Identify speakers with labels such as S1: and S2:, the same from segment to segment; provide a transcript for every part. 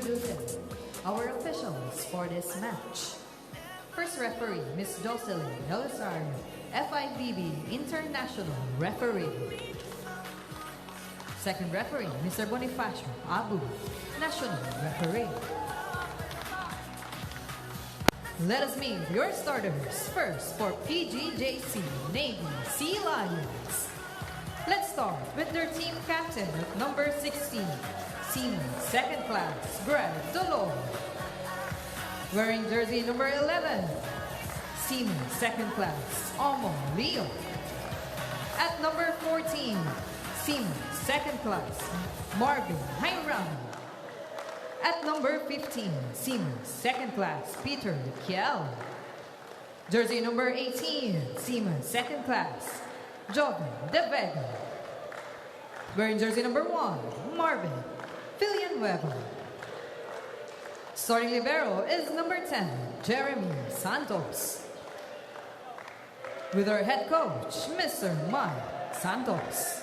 S1: introducing our officials for this match. First referee, Ms. Jocelyn Elizario, FIVB International Referee. Second referee, Mr. Bonifacio Abu, National Referee. Let us meet your starters. First, for PGJC Navy Sea Lions. Let's start with their team captain at number 16, Seaman Second Class, Greg Dolor. Wearing jersey number 11, Seaman Second Class, Omo Leo. At number 14, Seaman Second Class, Marvin Hiram. At number 15, Seaman Second Class, Peter Kiel. Jersey number 18, Seaman Second Class, Joven De Vega. Wearing jersey number 1, Marvin Villanueva. Starting libero is number 10, Jeremy Santos. With our head coach, Mr. Mike Santos.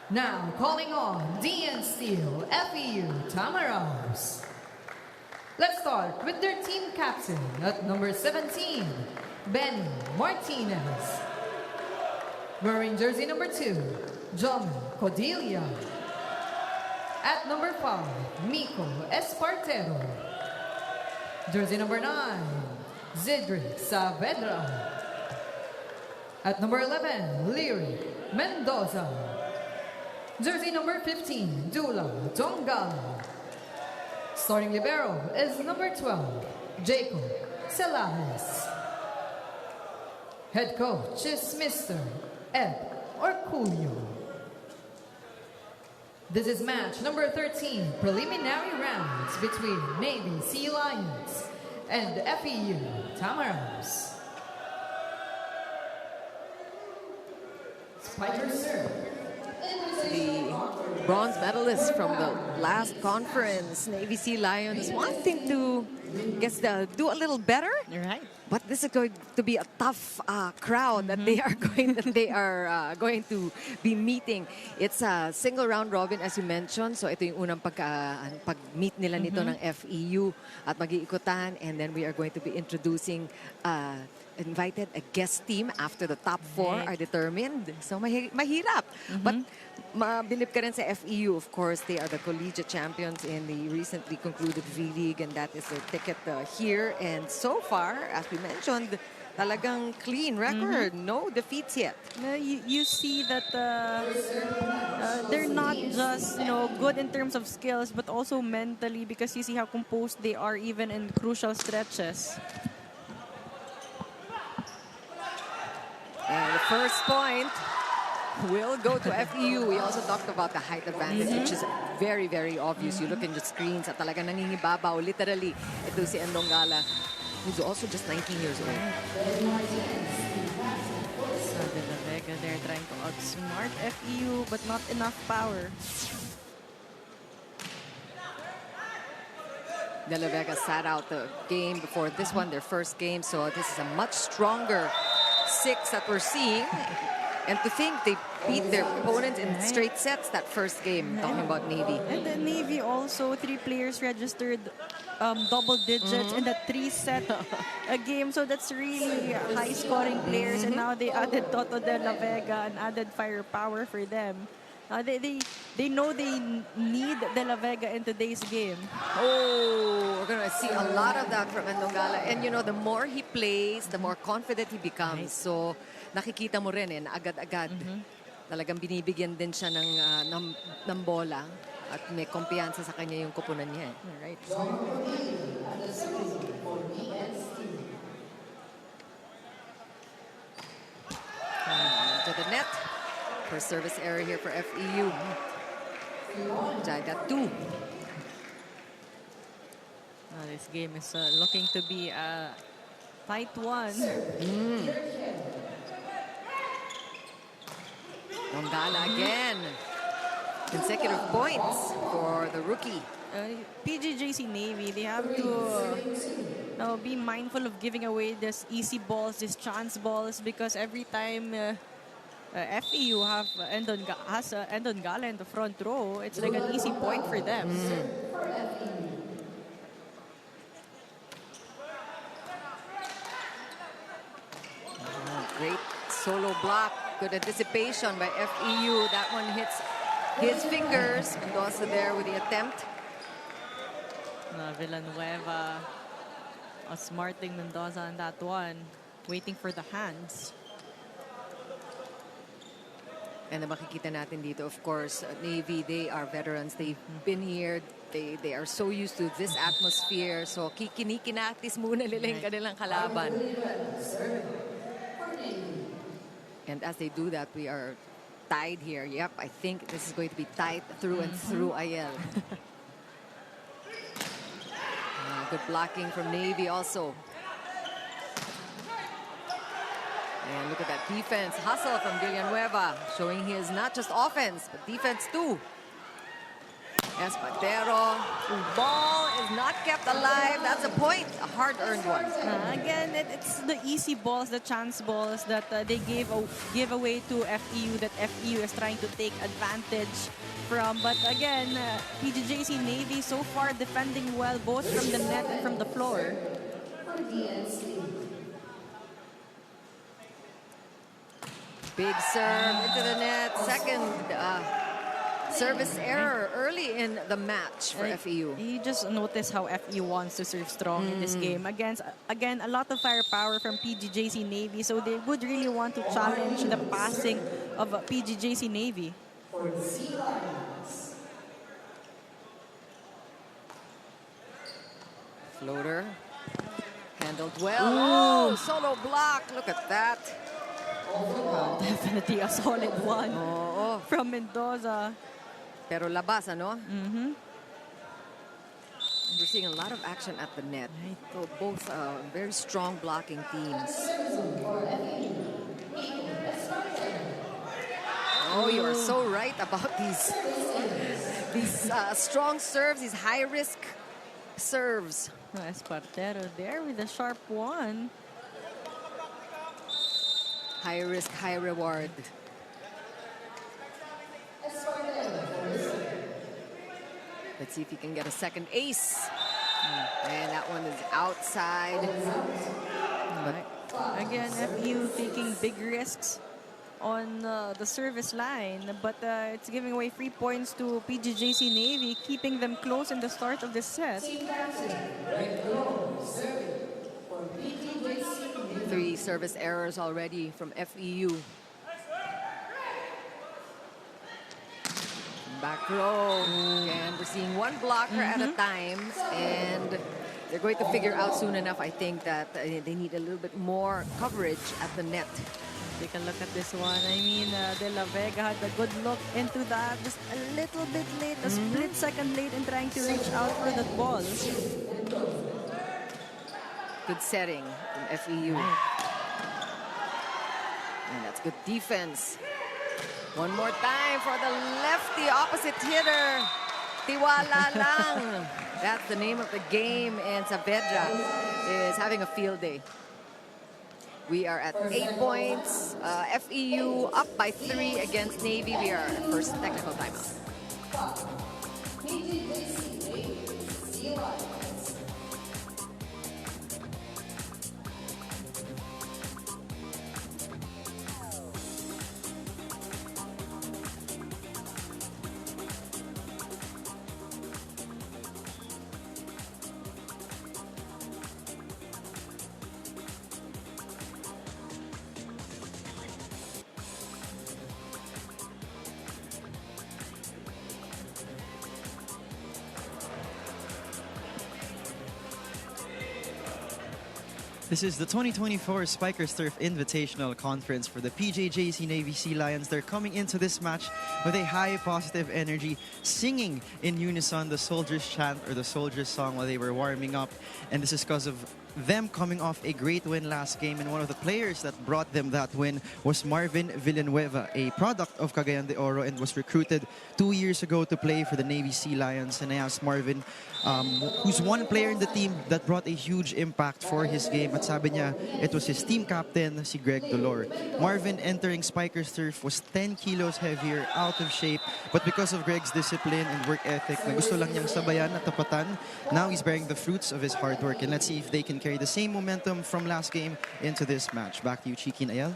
S1: Now calling on DN Steel FEU Tamaraos. Let's start with their team captain at number 17, Benny Martinez. Wearing jersey number 2, John Codilia. At number 5, Miko Espartero. Jersey number 9, Zidric Saavedra. At number 11, Leary Mendoza. Jersey number 15, Dula Dongala. Starting libero is number 12, Jacob Celajes. Head coach is Mr. Ed Orculio. This is match number 13, preliminary rounds between Navy Sea Lions and FEU Tamaraos. Spiker serve.
S2: The bronze medalists from the last conference, Navy Sea Lions, wanting to do a little better.
S3: Right.
S2: But this is going to be a tough crowd that they are going to be meeting. It's a single round robin as you mentioned. So ito yung unang pag-meet nila nito ng FEU at mag-iikutan, and then we are going to be introducing invited a guest team after the top 4 are determined. So mahirap. But mabilib ka rin sa FEU, of course. They are the collegiate champions in the recently concluded V-League, and that is their ticket here. And so far, as we mentioned, talagang clean record. No defeats yet.
S3: You see that they're not just good in terms of skills, but also mentally, because you see how composed they are even in crucial stretches.
S2: And the first point will go to FEU. We also talked about the height advantage, which is very, very obvious. You look in the screens at talagang nangingibabaw, literally. Ito si Endongala, who's also just 19 years old.
S3: So De La Vega, they're trying to outsmart FEU, but not enough power.
S2: De La Vega sat out the game before this one, their first game. So this is a much stronger 6 that we're seeing. And to think they beat their opponents in straight sets that first game, talking about Navy.
S3: And the Navy also, 3 players registered double digits in the 3-set game. So that's really high-scoring players. And now they added Toto De La Vega and added firepower for them. They know they need De La Vega in today's game.
S2: Oh, we're going to see a lot of that from Endongala. And the more he plays, the more confident he becomes. So nakikita mo rin na agad-agad talagang binibigyan din siya ng bola at may kumpiyansa sa kanya yung kupunan niya.
S3: Right.
S2: To the net. First service error here for FEU. Jaga 2.
S3: This game is looking to be a tight one.
S2: Dongala again. Consecutive points for the rookie.
S3: PGJC Navy, they have to be mindful of giving away these easy balls, these chance balls, because every time FEU has Endon Gala in the front row. It's like an easy point for them.
S2: Great solo block. Good anticipation by FEU. That one hits his fingers. Mendoza there with the attempt.
S3: Villanueva outsmarting Mendoza on that one. Waiting for the hands.
S2: And makikita natin dito, of course, Navy, they are veterans. They've been here. They are so used to this atmosphere. So kikinikinatis muna nila yung kanilang kalaban. And as they do that, we are tied here. Yep, I think this is going to be tight through and through, Ayel. Good blocking from Navy also. And look at that defense. Hustle from Villanueva, showing his not just offense, but defense too. Espadero. Ball is not kept alive. That's a point, a hard-earned one.
S3: Again, it's the easy balls, the chance balls that they give away to FEU, that FEU is trying to take advantage from. But again, PGJC Navy so far defending well, both from the net and from the floor.
S2: Big serve into the net. Second service error early in the match for FEU.
S3: You just notice how FEU wants to serve strong in this game. Again, a lot of firepower from PGJC Navy, so they would really want to challenge the passing of PGJC Navy.
S2: Floater. Handled well. Oh, solo block. Look at that.
S3: Definitely a solid one from Mendoza.
S2: Pero labas, ano? We're seeing a lot of action at the net. So both very strong blocking teams. Oh, you are so right about these strong serves, these high-risk serves.
S3: Espartero there with a sharp one.
S2: High risk, high reward. Let's see if he can get a second ace. And that one is outside.
S3: But again, FEU taking big risks on the service line, but it's giving away 3 points to PGJC Navy, keeping them close in the start of this set.
S2: 3 service errors already from FEU. Back row. And we're seeing one blocker at a time. And they're going to figure out soon enough, I think, that they need a little bit more coverage at the net.
S3: Take a look at this one. I mean, De La Vega had a good look into that. Just a little bit late, a split second late in trying to reach out for that ball.
S2: Good setting from FEU. And that's good defense. One more time for the lefty opposite hitter. Tiwala lang. That's the name of the game, and Saavedra is having a field day. We are at 8 points. FEU up by 3 against Navy. We are at first technical timeout. PGJC Navy Sea Lions.
S4: This is the 2024 Spikers Turf Invitational Conference for the PGJC Navy Sea Lions. They're coming into this match with a high positive energy, singing in unison the Soldiers Chant or the Soldiers Song while they were warming up. And this is because of them coming off a great win last game, and one of the players that brought them that win was Marvin Villanueva, a product of Cagayan de Oro and was recruited 2 years ago to play for the Navy Sea Lions. And I asked Marvin, who's one player in the team that brought a huge impact for his game. At sabi niya, it was his team captain, si Greg Dolor. Marvin entering Spiker's Turf was 10 kilos heavier, out of shape, but because of Greg's discipline and work ethic na gusto lang niyang sabayan at tapatan, now he's bearing the fruits of his hard work. And let's see if they can carry the same momentum from last game into this match. Back to you, Chiki and Ayel.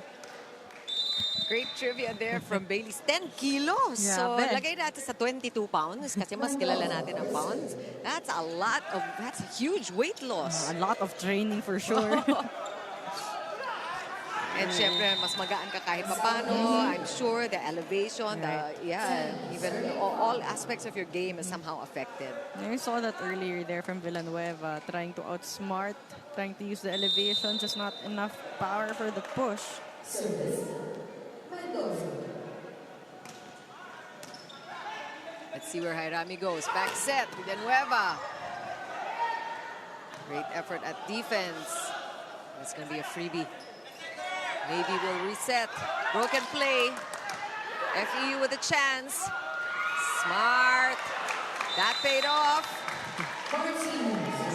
S2: Great trivia there from Bailey's. 10 kilos. So,
S3: Grabe.
S2: lagay natin sa 22 pounds kasi mas kilala natin ang pounds. That's a huge weight loss.
S3: A lot of training for sure.
S2: And syempre, mas magaan ka kahit papano. I'm sure the elevation, even all aspects of your game is somehow affected.
S3: I saw that earlier there from Villanueva, trying to outsmart, trying to use the elevation, just not enough power for the push.
S2: Let's see where Jairami goes. Back set, Villanueva. Great effort at defense. It's going to be a freebie. Navy will reset. Broken play. FEU with a chance. Smart. That paid off.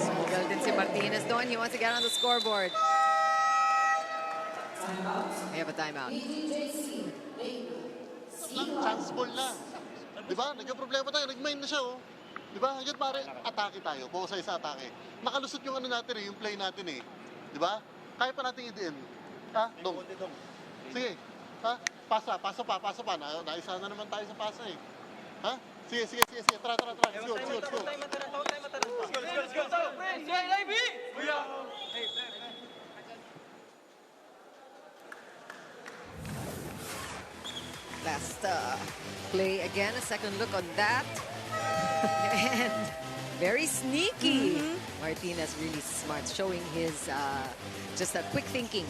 S2: Smugal din si Martinez doon. He wants to get on the scoreboard. They have a timeout.
S5: Chance ball na. Diba? Nagka-problema tayo. Nag-main na siya, oh. Diba? Hanggang pare, atake tayo. Bukosay sa atake. Nakalusot yung ano natin yung play natin eh. Diba? Kaya pa natin i-DN. Ha? Dong. Sige. Ha? Pasa pa. Naisa na naman tayo sa pasa eh. Ha? Sige. Tara. Let's go.
S2: Last play again, a second look on that. And very sneaky. Martinez really smart, showing his just a quick thinking.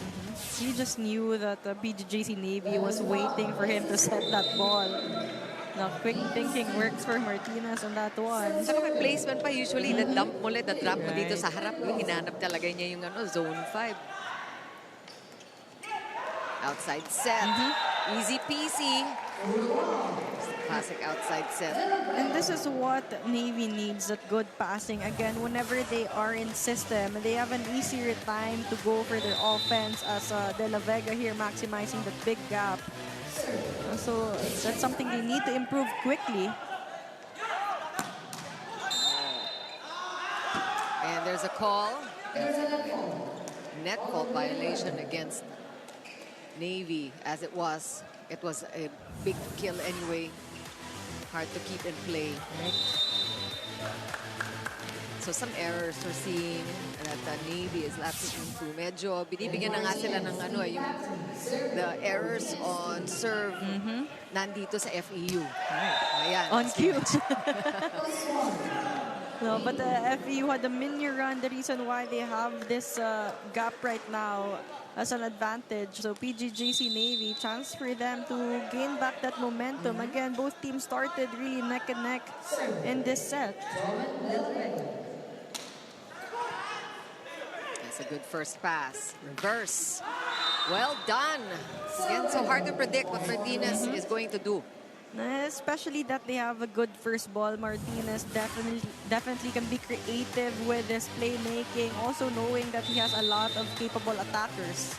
S3: He just knew that PGJC Navy was waiting for him to set that ball. Now, quick thinking works for Martinez on that one.
S2: Saka may placement pa, usually na-dump mo ulit, na-drop mo dito sa harap. Hinanap talaga niya yung zone 5. Outside set. Easy peasy. Classic outside set.
S3: And this is what Navy needs, that good passing. Again, whenever they are in system, they have an easier time to go for their offense as De La Vega here maximizing that big gap. So that's something they need to improve quickly.
S2: And there's a call. Net fault violation against Navy, as it was. It was a big kill anyway. Hard to keep in play. So some errors we're seeing that Navy is lapsing into. Medyo binibigyan na nga sila ng the errors on serve nandito sa FEU. Ayan.
S3: On cue. No, but the FEU had a mini run. The reason why they have this gap right now as an advantage. So PGJC Navy, chance for them to gain back that momentum. Again, both teams started really neck and neck in this set.
S2: That's a good first pass. Reverse. Well done. Again, so hard to predict what Martinez is going to do.
S3: Especially that they have a good first ball. Martinez definitely can be creative with his playmaking, also knowing that he has a lot of capable attackers.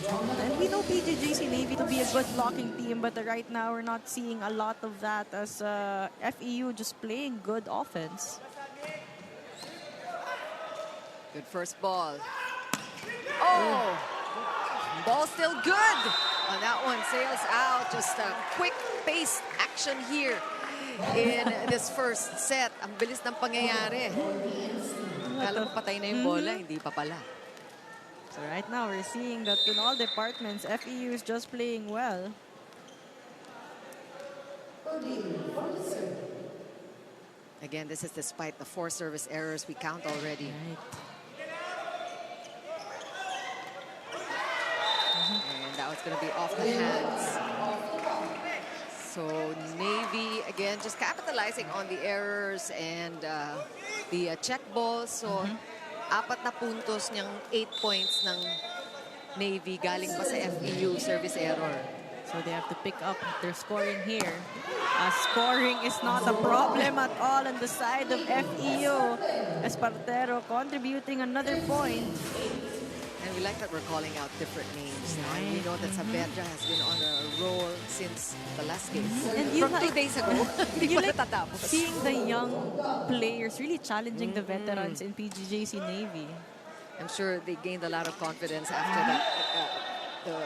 S3: And we know PGJC Navy to be a good blocking team, but right now we're not seeing a lot of that as FEU just playing good offense.
S2: Good first ball. Oh! Ball still good. On that one, sails out. Just a quick-paced action here in this first set. Ang bilis ng pangyayari. Kala mo patay na yung bola, hindi pa pala.
S3: So right now we're seeing that in all departments, FEU is just playing well.
S2: Again, this is despite the 4 service errors we count already. And that was going to be off the hands. So Navy, again, just capitalizing on the errors and the check balls. So 4 na puntos niyang 8 points ng Navy galing pa sa FEU service error.
S3: So they have to pick up their scoring here. Scoring is not a problem at all on the side of FEU. Espartero contributing another point.
S2: And we like that we're calling out different names now. And we know that Saavedra has been on a roll since the last game.
S3: And you
S2: From 2 days ago, hindi
S3: You
S2: pa
S3: like
S2: natatapos.
S3: seeing the young players really challenging the veterans in PGJC Navy.
S2: I'm sure they gained a lot of confidence after the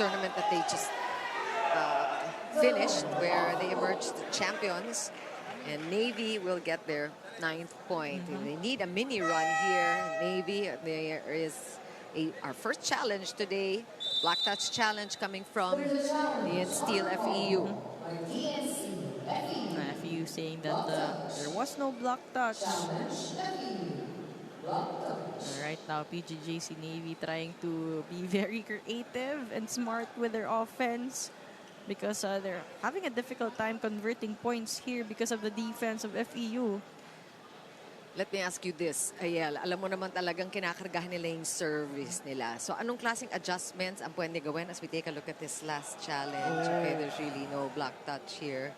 S2: tournament that they just finished, where they emerged champions. And Navy will get their 9th point. They need a mini run here. Navy, there is our first challenge today, Black Touch Challenge coming from the Steel FEU.
S3: FEU saying that there was no block touch. Right now, PGJC Navy trying to be very creative and smart with their offense because they're having a difficult time converting points here because of the defense of FEU.
S2: Let me ask you this, Ayel. Alam mo naman talagang kinakargahan nila yung service nila. So anong klaseng adjustments ang pwede gawin as we take a look at this last challenge? Okay, there's really no block touch here.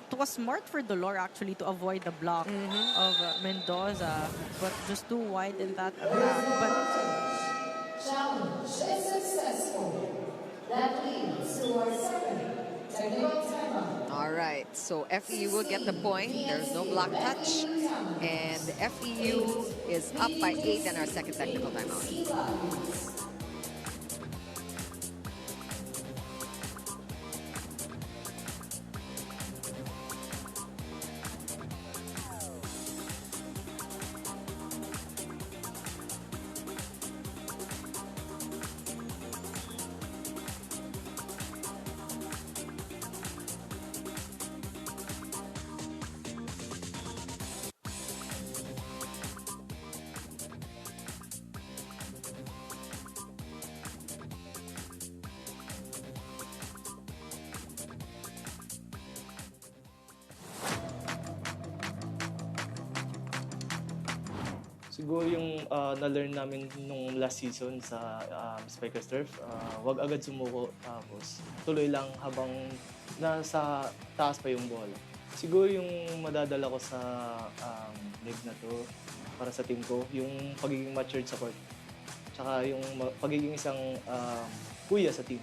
S3: It was smart for Dolor actually to avoid the block of Mendoza, but just too wide in that attack. But
S1: Challenge is successful. That leads to our second technical timeout.
S2: All right, so FEU will get the point. There's no block touch. And FEU is up by 8 in our second technical timeout.
S6: Siguro yung na-learn namin nung last season sa Spikers Turf, wag agad sumuko tapos tuloy lang habang nasa taas pa yung bola. Siguro yung madadala ko sa league na to para sa team ko, yung pagiging matured sa court. Tsaka yung pagiging isang kuya sa team.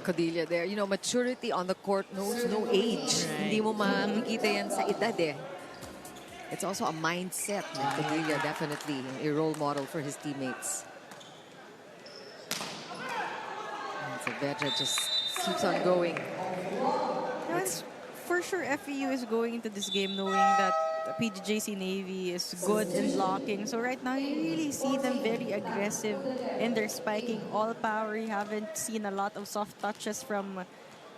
S2: Cordelia there. You know, maturity on the court knows no age. Hindi mo makikita yan sa edad eh. It's also a mindset. Cordelia definitely a role model for his teammates. And Saavedra just keeps on going.
S3: for sure, FEU is going into this game knowing that PGJC Navy is good in blocking. So right now, you really see them very aggressive in their spiking. All power. You haven't seen a lot of soft touches from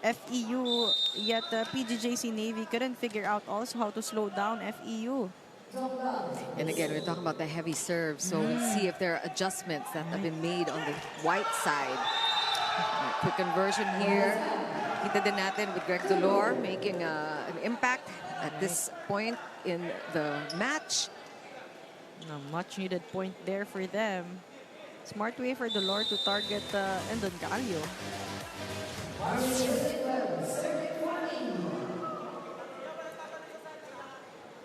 S3: FEU. Yet PGJC Navy couldn't figure out also how to slow down FEU.
S2: And again, we're talking about the heavy serve. So we'll see if there are adjustments that have been made on the white side. Quick conversion here. Kita din natin with Greg Dolor making an impact at this point in the match.
S3: A much needed point there for them. Smart way for Dolor to target Endon Gallo.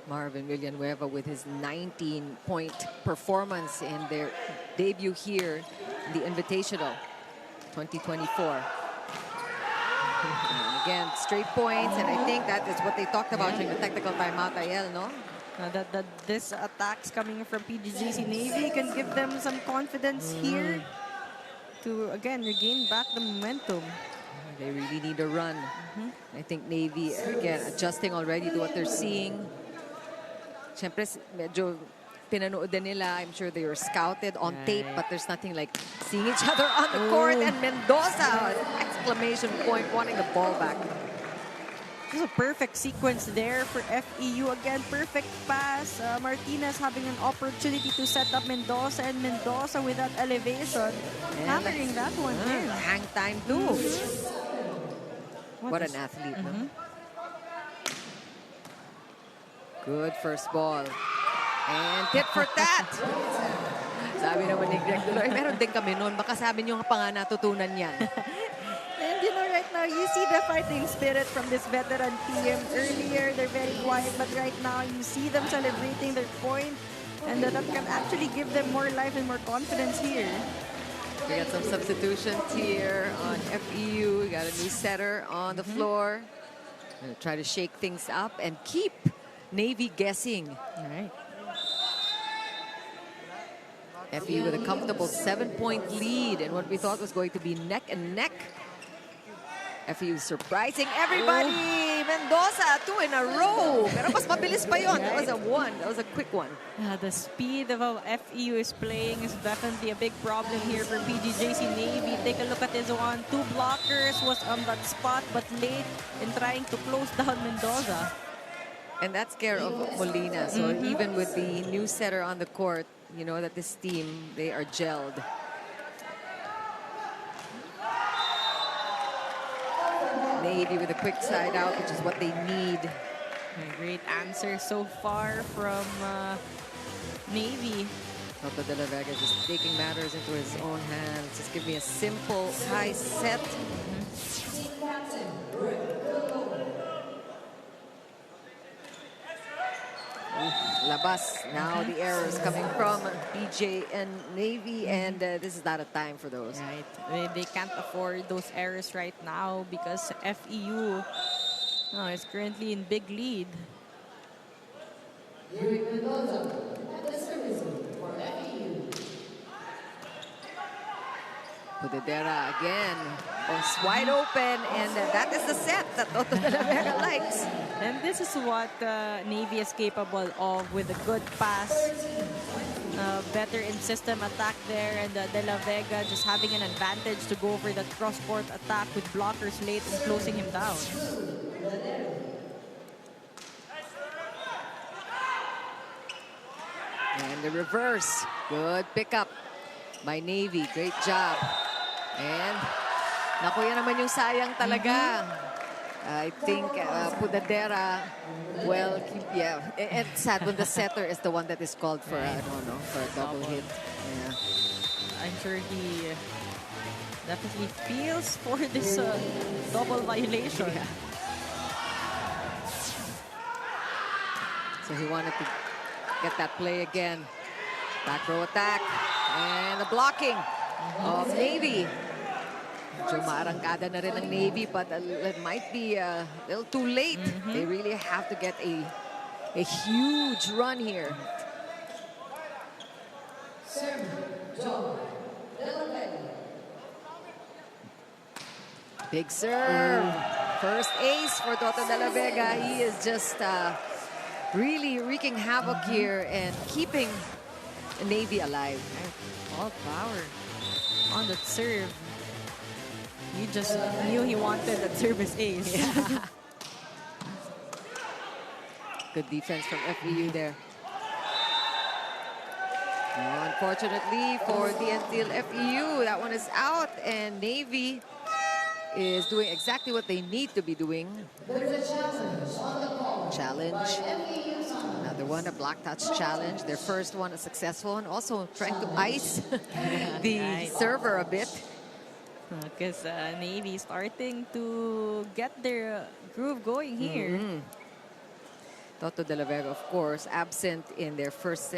S2: Marvin Villanueva with his 19-point performance in their debut here in the Invitational 2024. And again, straight points, and I think that is what they talked about during the technical timeout, Ayel, no?
S3: That this attacks coming from PGJC Navy can give them some confidence here to, again, regain back the momentum.
S2: They really need a run. I think Navy, again, adjusting already to what they're seeing. Siyempre, medyo pinanood din nila. I'm sure they were scouted on tape, but there's nothing like seeing each other on the court. And Mendoza, exclamation point, wanting the ball back.
S3: This is a perfect sequence there for FEU. Again, perfect pass. Martinez having an opportunity to set up Mendoza, and Mendoza with that elevation, hammering that one in.
S2: Hang time too. What an athlete, no? Good first ball. And tit for tat. Sabi naman ni Greg Tuloy, meron din kami noon. Baka sabi niyo pa nga natutunan yan.
S3: And you know, right now, you see the fighting spirit from this veteran team. Earlier, they're very quiet, but right now, you see them celebrating their point, and that can actually give them more life and more confidence here.
S2: We got some substitutions here on FEU. We got a new setter on the floor. Gonna try to shake things up and keep Navy guessing.
S3: All right.
S2: FEU with a comfortable 7-point lead in what we thought was going to be neck and neck. FEU surprising everybody. Mendoza, 2 in a row. Pero mas mabilis pa yun. That was a one. That was a quick one.
S3: The speed of how FEU is playing is definitely a big problem here for PGJC Navy. Take a look at this one. 2 blockers was on that spot, but late in trying to close down Mendoza.
S2: And that's care of Molina. So even with the new setter on the court, you know that this team, they are gelled. Navy with a quick side out, which is what they need.
S3: A great answer so far from Navy.
S2: Toto de la Vega just taking matters into his own hands. Just give me a simple high set. Labas. Now the errors coming from PJ and Navy, and this is not a time for those.
S3: Right. They can't afford those errors right now because FEU is currently in big lead.
S2: Pudedera again. It's wide open, and that is the set that Toto de la Vega likes.
S3: And this is what Navy is capable of with a good pass. Better in system attack there, and De La Vega just having an advantage to go for that cross-court attack with blockers late and closing him down.
S2: And the reverse. Good pickup by Navy. Great job. And naku, yan naman yung sayang talaga. I think Pudadera, well, yeah. And it's sad when the setter is the one that is called for, for a double hit. Yeah.
S3: I'm sure he definitely feels for this double violation.
S2: Yeah. So he wanted to get that play again. Back row attack. And the blocking of Navy. Medyo maarangkada na rin ng Navy, but it might be a little too late. They really have to get a huge run here. Big serve. First ace for Toto de la Vega. He is just really wreaking havoc here and keeping the Navy alive.
S3: All power on that serve. You just knew he wanted that service ace.
S2: Yeah. Good defense from FEU there. Unfortunately for DN Steel FEU, that one is out, and Navy is doing exactly what they need to be doing. Challenge. Another one, a block touch challenge. Their first one, a successful one. Also trying to ice the server a bit.
S3: Because Navy starting to get their groove going here.
S2: Toto de la Vega, of course, absent in their first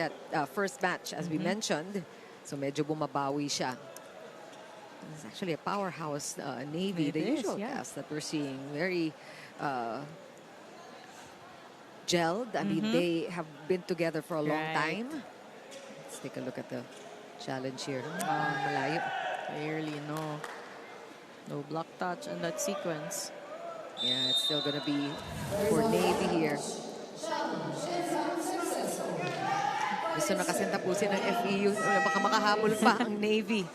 S2: match, as we mentioned. So medyo bumabawi siya. It's actually a powerhouse Navy, the usual cast that we're seeing. Very gelled. I mean, they have been together for a long time. Let's take a look at the challenge here. Malayo.
S3: Clearly, no block touch in that sequence.
S2: Yeah, it's still going to be for Navy here. Gusto na kasi tapusin ng FEU. Baka makahabol pa ang Navy.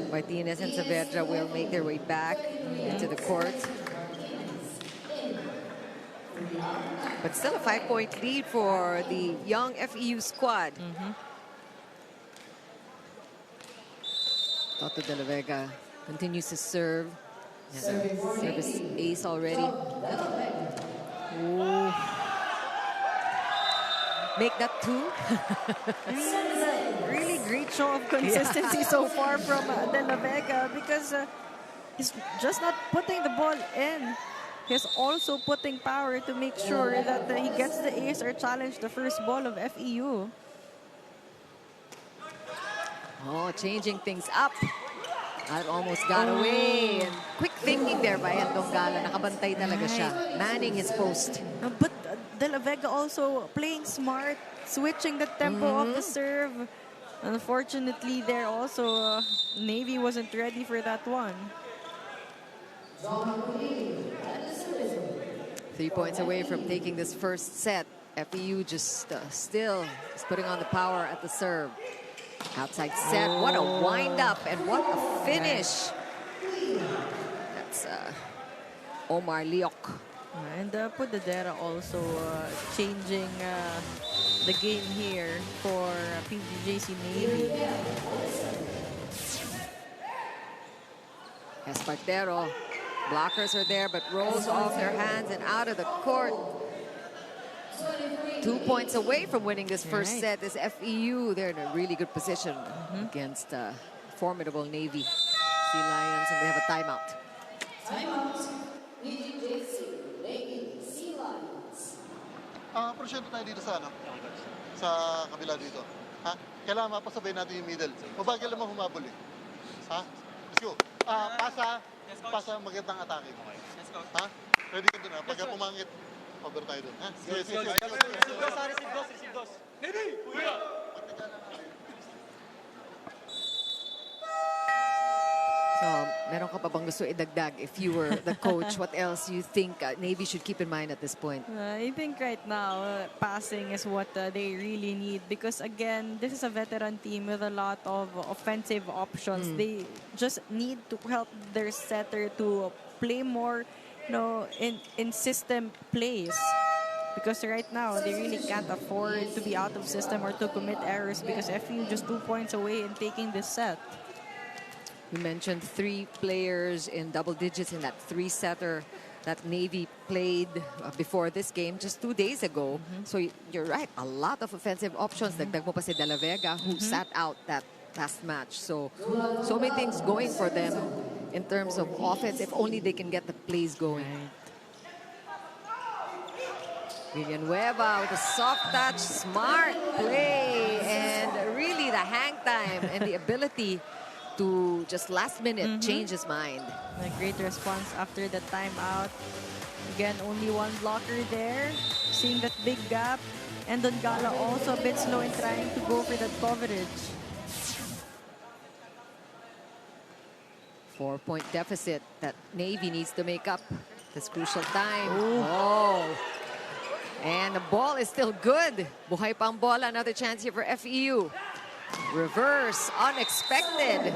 S2: Martinez and Saavedra will make their way back into the court. But still a 5-point lead for the young FEU squad. Toto de la Vega continues to serve. Service ace already. Ooh. make that 2.
S3: Really great show of consistency so far from De La Vega, because he's just not putting the ball in. He's also putting power to make sure that he gets the ace or challenge the first ball of FEU.
S2: Oh, changing things up. That almost got away. And quick thinking there by Andonggala. Nakabantay talaga siya. Manning his post.
S3: But De La Vega also playing smart, switching the tempo of the serve. Unfortunately, there also Navy wasn't ready for that one.
S2: 3 points away from taking this first set. FEU just still is putting on the power at the serve. Outside set. What a wind up and what a finish. That's Omar Liok.
S3: And Pudadera also changing the game here for PGJC Navy.
S2: Espartero. Blockers are there, but rolls off their hands and out of the court. 2 points away from winning this first set is FEU. They're in a really good position against formidable Navy Sea Lions, and they have a timeout.
S1: Timeout. PGJC Navy Sea Lions.
S5: Porsyento tayo dito sa sa kabila dito. Ha? Kailangan mapasabay natin yung middle. Mabagal naman humabol eh. Ha? Let's go. Pasa magandang atake. Let's go. Ha? Ready ka doon ha? Pagka pumangit, over tayo doon. Ha? Yes. Receive dos. Navy! Kuya!
S2: So, meron ka pa bang gusto idagdag if you were the coach? What else you think Navy should keep in mind at this point?
S3: I think right now, passing is what they really need, because again, this is a veteran team with a lot of offensive options. They just need to help their setter to play more, in system plays. Because right now, they really can't afford to be out of system or to commit errors, because FEU just 2 points away in taking this set.
S2: You mentioned 3 players in double digits in that 3-setter that Navy played before this game just 2 days ago. So you're right, a lot of offensive options. Dagdag mo pa si De La Vega, who sat out that last match. So many things going for them in terms of offense, if only they can get the plays going. Villanueva with a soft touch, smart play, and really the hang time and the ability to just last minute change his mind.
S3: A great response after the timeout. Again, only one blocker there. Seeing that big gap. And Donggala also a bit slow in trying to go for that coverage.
S2: 4-point deficit that Navy needs to make up this crucial time. Oh. And the ball is still good. Buhay pang bola. Another chance here for FEU. Reverse, unexpected.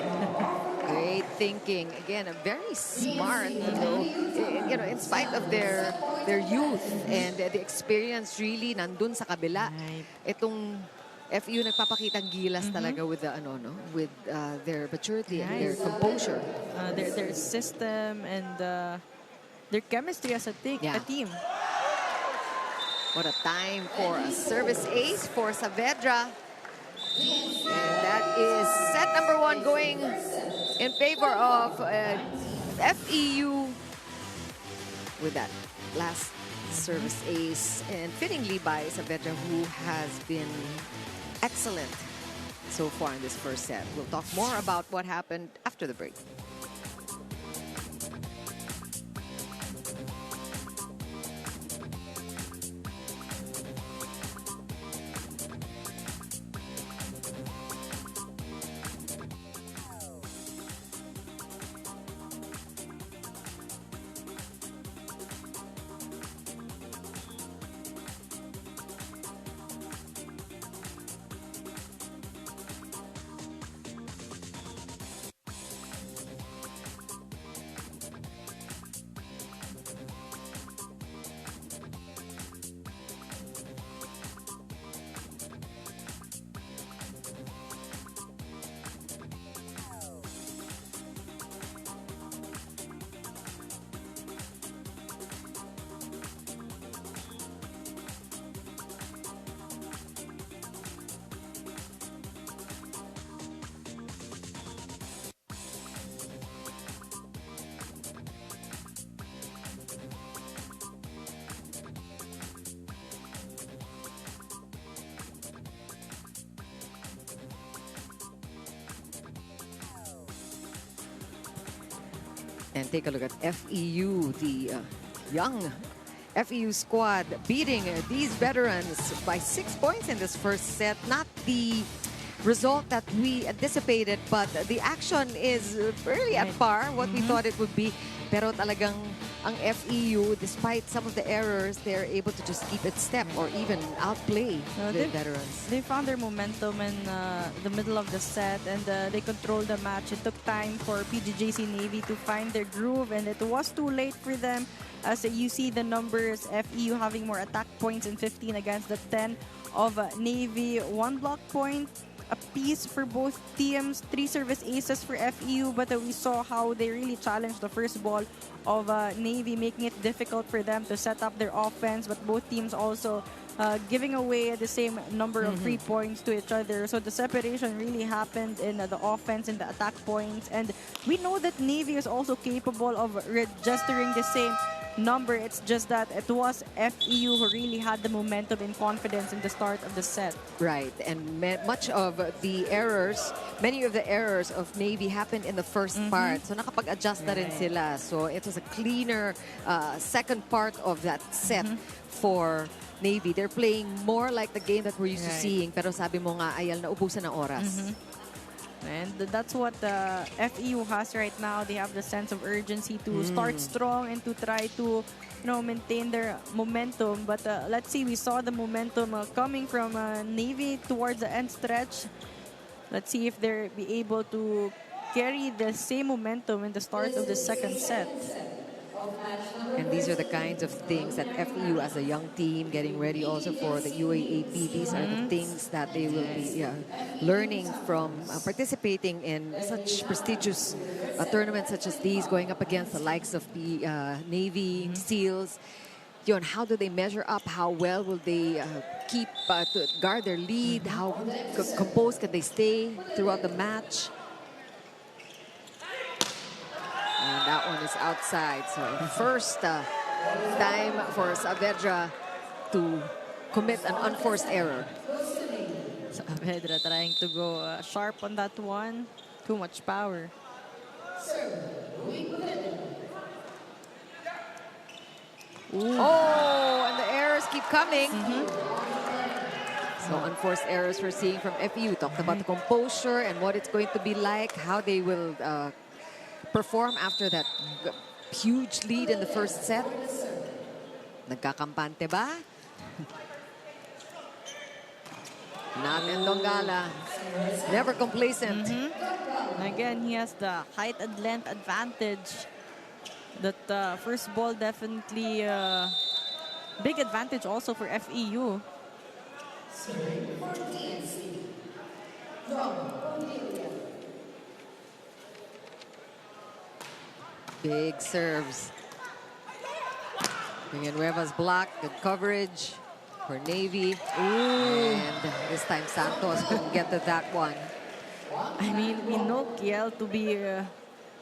S2: Great thinking. Again, a very smart, in spite of their youth and the experience, really nandun sa kabila. Itong FEU nagpapakitang gilas talaga with the with their maturity and their composure.
S3: Their system and their chemistry as a team.
S2: What a time for a service ace for Saavedra. And that is set number 1 going in favor of FEU with that last service ace, and fittingly by Saavedra, who has been excellent so far in this first set. We'll talk more about what happened after the break. And take a look at FEU, the young FEU squad beating these veterans by 6 points in this first set. Not the result that we anticipated, but the action is fairly at par, what we thought it would be. Pero talagang ang FEU, despite some of the errors, they're able to just keep it step or even outplay the veterans.
S3: They found their momentum in the middle of the set, and they controlled the match. It took time for PGJC Navy to find their groove, and it was too late for them. As you see the numbers, FEU having more attack points in 15 against the 10 of Navy. 1 block point a piece for both teams, 3 service aces for FEU, but we saw how they really challenged the first ball of Navy, making it difficult for them to set up their offense, but both teams also giving away the same number of free points to each other. So the separation really happened in the offense and the attack points, and we know that Navy is also capable of registering the same number. It's just that it was FEU who really had the momentum and confidence in the start of the set.
S2: Right, and much of the errors, many of the errors of Navy happened in the first part. So nakapag-adjust na rin sila. So it was a cleaner second part of that set for Navy. They're playing more like the game that we're used to seeing. Pero sabi mo nga, ayal na ubusan ng oras.
S3: And that's what the FEU has right now. They have the sense of urgency to start strong and to try to, maintain their momentum. But let's see, we saw the momentum coming from Navy towards the end stretch. Let's see if they'll be able to carry the same momentum in the start of the second set.
S2: And these are the kinds of things that FEU as a young team getting ready also for the UAAP. These are the things that they will be learning from participating in such prestigious tournaments such as these, going up against the likes of the Navy, SEALs. Yun, how do they measure up? How well will they keep to guard their lead? How composed can they stay throughout the match? And that one is outside. So first time for Saavedra to commit an unforced error.
S3: Saavedra trying to go sharp on that one. Too much power.
S2: Oh, and the errors keep coming. So unforced errors we're seeing from FEU. Talked about the composure and what it's going to be like, how they will perform after that huge lead in the first set. Nagkakampante ba? Not in Dongala. Never complacent.
S3: Again, he has the height and length advantage. That first ball definitely big advantage also for FEU.
S2: Big serves. Villanueva's block, good coverage for Navy. And this time Santos couldn't get to that one.
S3: I mean, we know Kiel to be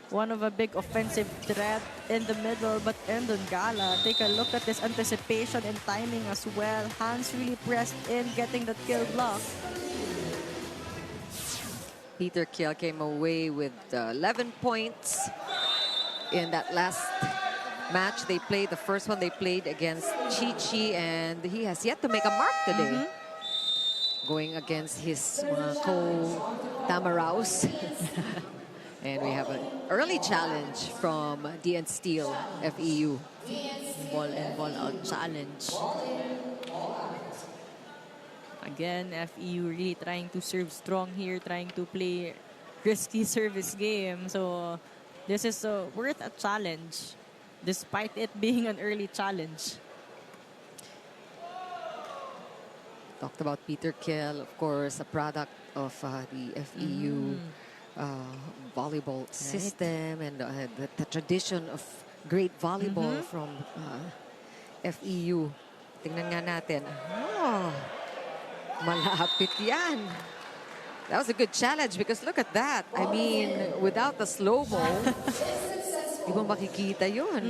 S3: one of a big offensive threat in the middle, but in Dongala, take a look at this anticipation and timing as well. Hands really pressed in, getting that kill block.
S2: Peter Kiel came away with 11 points in that last match they played. The first one they played against Chichi, and he has yet to make a mark today. Going against his co-Tamaraos. And we have an early challenge from DN Steel, FEU.
S3: Ball in, ball out challenge. Again, FEU really trying to serve strong here, trying to play risky service game. So this is worth a challenge, despite it being an early challenge.
S2: Talked about Peter Kiel, of course, a product of the FEU volleyball system and the tradition of great volleyball from FEU. Tingnan nga natin. Oh, malapit yan. That was a good challenge because look at that. I mean, without the slow-mo, di mo makikita yun.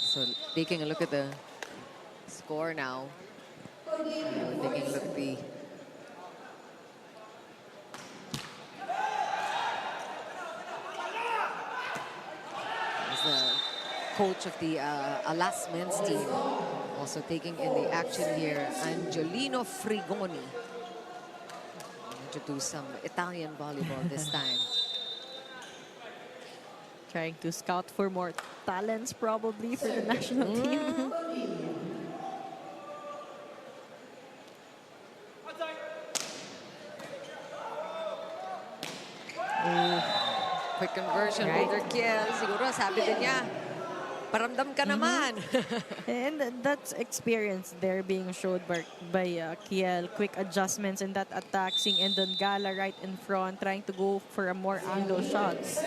S2: So taking a look at the score now. Taking a look at the coach of the Alas men's team. Also taking in the action here, Angelino Frigoni. Introduce some Italian volleyball this time.
S3: Trying to scout for more talents probably for the national team.
S2: Quick conversion,
S3: Right.
S2: Peter Kiel. Siguro sabi din niya, paramdam ka naman.
S3: And that's experience there being showed by Kiel. Quick adjustments in that attack. Seeing Ndongala right in front, trying to go for a more angle shots.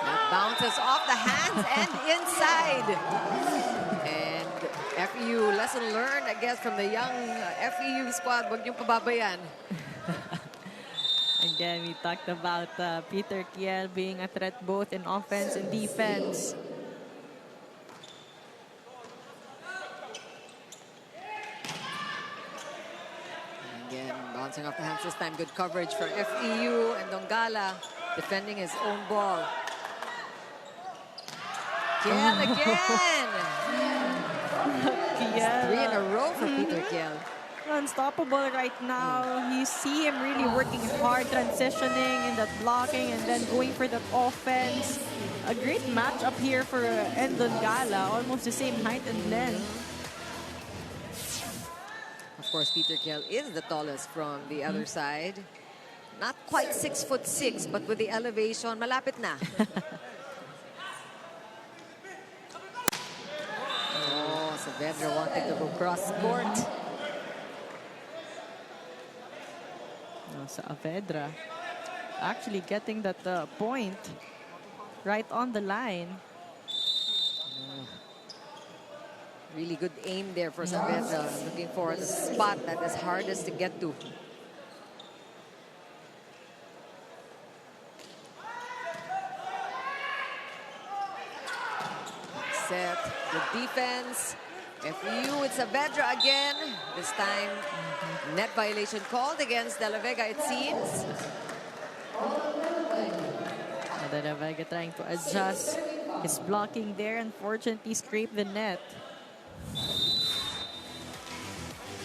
S2: That bounces off the hands and inside. And FEU, lesson learned, I guess, from the young FEU squad. Huwag niyong pababayan.
S3: Again, we talked about Peter Kiel being a threat both in offense and defense.
S2: Again, bouncing off the hands this time. Good coverage for FEU, and Ndongala defending his own ball. Kiel again!
S3: Kiel,
S2: 3 in a row for Peter Kiel.
S3: unstoppable right now. You see him really working hard, transitioning in that blocking and then going for that offense. A great matchup here for Ndongala, almost the same height and length.
S2: Of course, Peter Kiel is the tallest from the other side. Not quite 6'6", but with the elevation, malapit na. Oh, Saavedra wanting to go cross court.
S3: Saavedra actually getting that point right on the line.
S2: Really good aim there for Saavedra. Looking for the spot that is hardest to get to. Set, good defense. FEU with Saavedra again. This time, net violation called against De La Vega, it seems.
S3: De La Vega trying to adjust his blocking there. Unfortunately, scraped the net.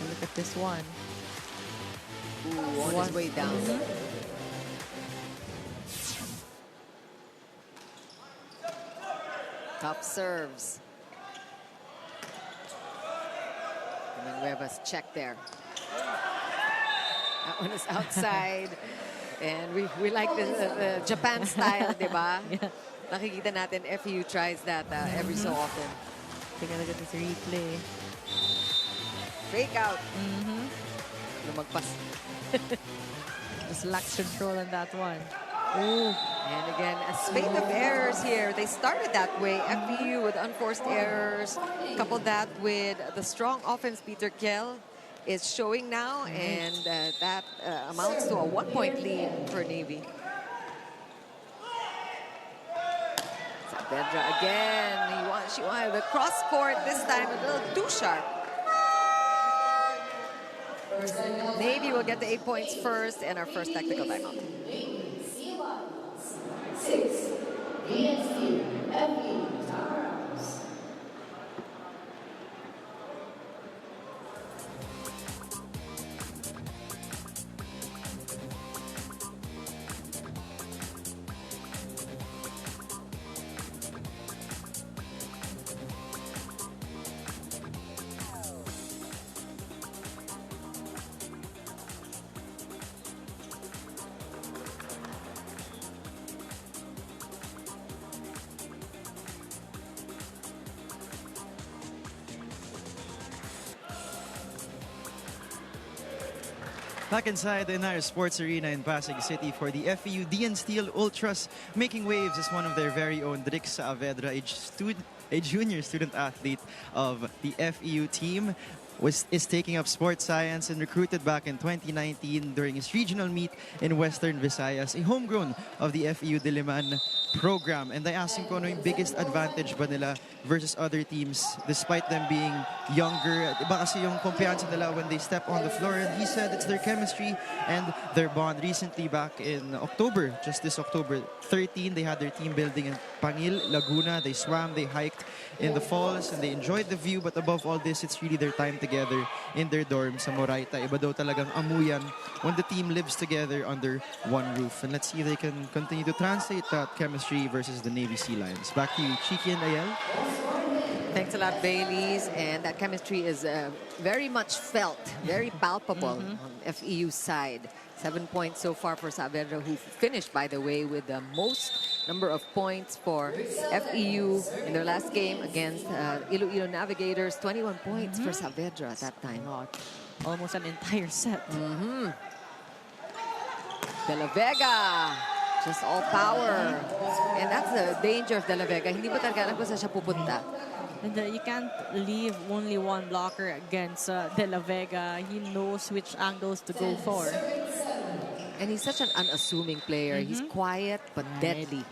S3: Look at this one.
S2: Ooh, on his way down. Top serves. Nueva's check there. That one is outside. And we like the Japan style, di ba?
S3: Yeah.
S2: Nakikita natin FEU tries that every so often.
S3: Take a look at this replay.
S2: Fake out. Lumagpas.
S3: Just lacked control on that one.
S2: Ooh. And again, a spate of errors here. They started that way. FEU with unforced errors. Couple that with the strong offense Peter Kiel is showing now. And that amounts to a 1-point lead for Navy. Saavedra again. She wanted the cross court this time a little too sharp. Navy will get the 8 points first and our first technical timeout.
S1: Navy Sea Lions 6, DNC, FE, timeouts.
S4: Back inside the Inaris Sports Arena in Pasig City for the FEU-DN Steel Ultras, making waves as one of their very own, Drix Saavedra, a junior student athlete of the FEU team. is taking up sports science and recruited back in 2019 during his regional meet in Western Visayas, a homegrown of the FEU Diliman program. And I asked him kung ano yung biggest advantage ba nila versus other teams despite them being younger. Iba kasi yung kumpiyansa nila when they step on the floor. And he said it's their chemistry and their bond. Recently back in October, just this October 13, they had their team building in Pangil, Laguna. They swam, they hiked in the falls, and they enjoyed the view. But above all this, it's really their time together in their dorm sa Moraita. Iba daw talagang amuyan when the team lives together under one roof. And let's see if they can continue to translate that chemistry versus the Navy Sea Lions. Back to you, Chiki and Ayel.
S2: Thanks a lot, Baileys. And that chemistry is very much felt, very palpable on FEU's side. 7 points so far for Saavedra, who finished, by the way, with the most number of points for FEU in their last game against Iloilo Navigators. 21 points for Saavedra at that time.
S3: Almost an entire set.
S2: De La Vega, just all power. And that's the danger of De La Vega. Hindi mo talaga alam kung saan siya pupunta.
S3: And you can't leave only one blocker against De La Vega. He knows which angles to go for.
S2: And he's such an unassuming player. He's quiet but deadly.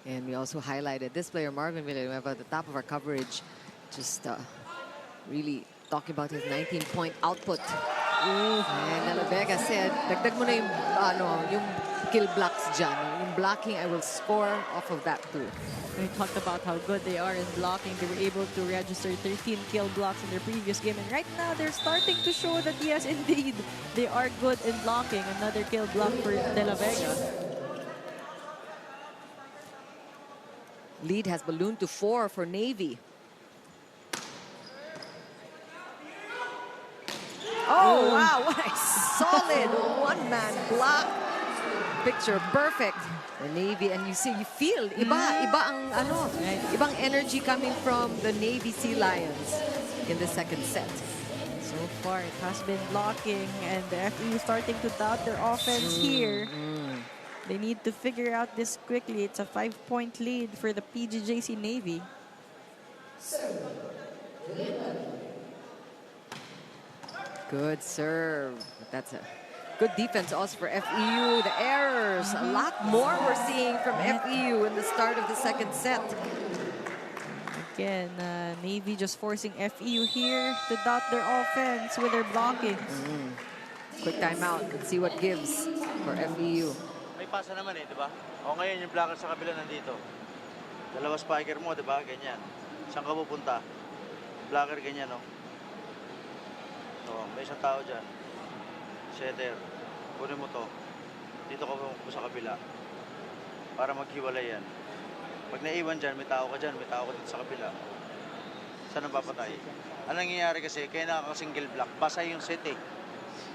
S2: And we also highlighted this player, Marvin Villanueva, at the top of our coverage. Just really talking about his 19-point output. And De La Vega said, dagdag mo na yung kill blocks dyan. Yung blocking, I will score off of that too.
S3: We talked about how good they are in blocking. They were able to register 13 kill blocks in their previous game. And right now, they're starting to show that, yes, indeed, they are good in blocking. Another kill block for De La Vega.
S2: Lead has ballooned to 4 for Navy. Oh, wow, what a solid one-man block. Picture perfect for Navy, and you feel ibang energy coming from the Navy Sea Lions in the second set.
S3: So far, it has been blocking, and the FEU starting to doubt their offense here. They need to figure out this quickly. It's a 5-point lead for the PGJC Navy.
S2: Good serve. That's a good defense also for FEU. The errors, a lot more we're seeing from FEU in the start of the second set.
S3: Again, Navy just forcing FEU here to doubt their offense with their blocking.
S2: Quick timeout. Let's see what gives for FEU.
S7: May pasa naman di ba? O ngayon yung blocker sa kabila nandito. Dalawa spiker mo, di ba? Ganyan. Saan ka pupunta? Blocker ganyan, no? So, may isang tao dyan. Setter. Kunin mo to. Dito ka pumunta sa kabila. Para maghiwalay yan. Pag naiwan dyan, may tao ka dyan. May tao ka dito sa kabila. Saan ang papatay? Anong nangyayari kasi, kaya nakaka-single block. Basa yung set eh.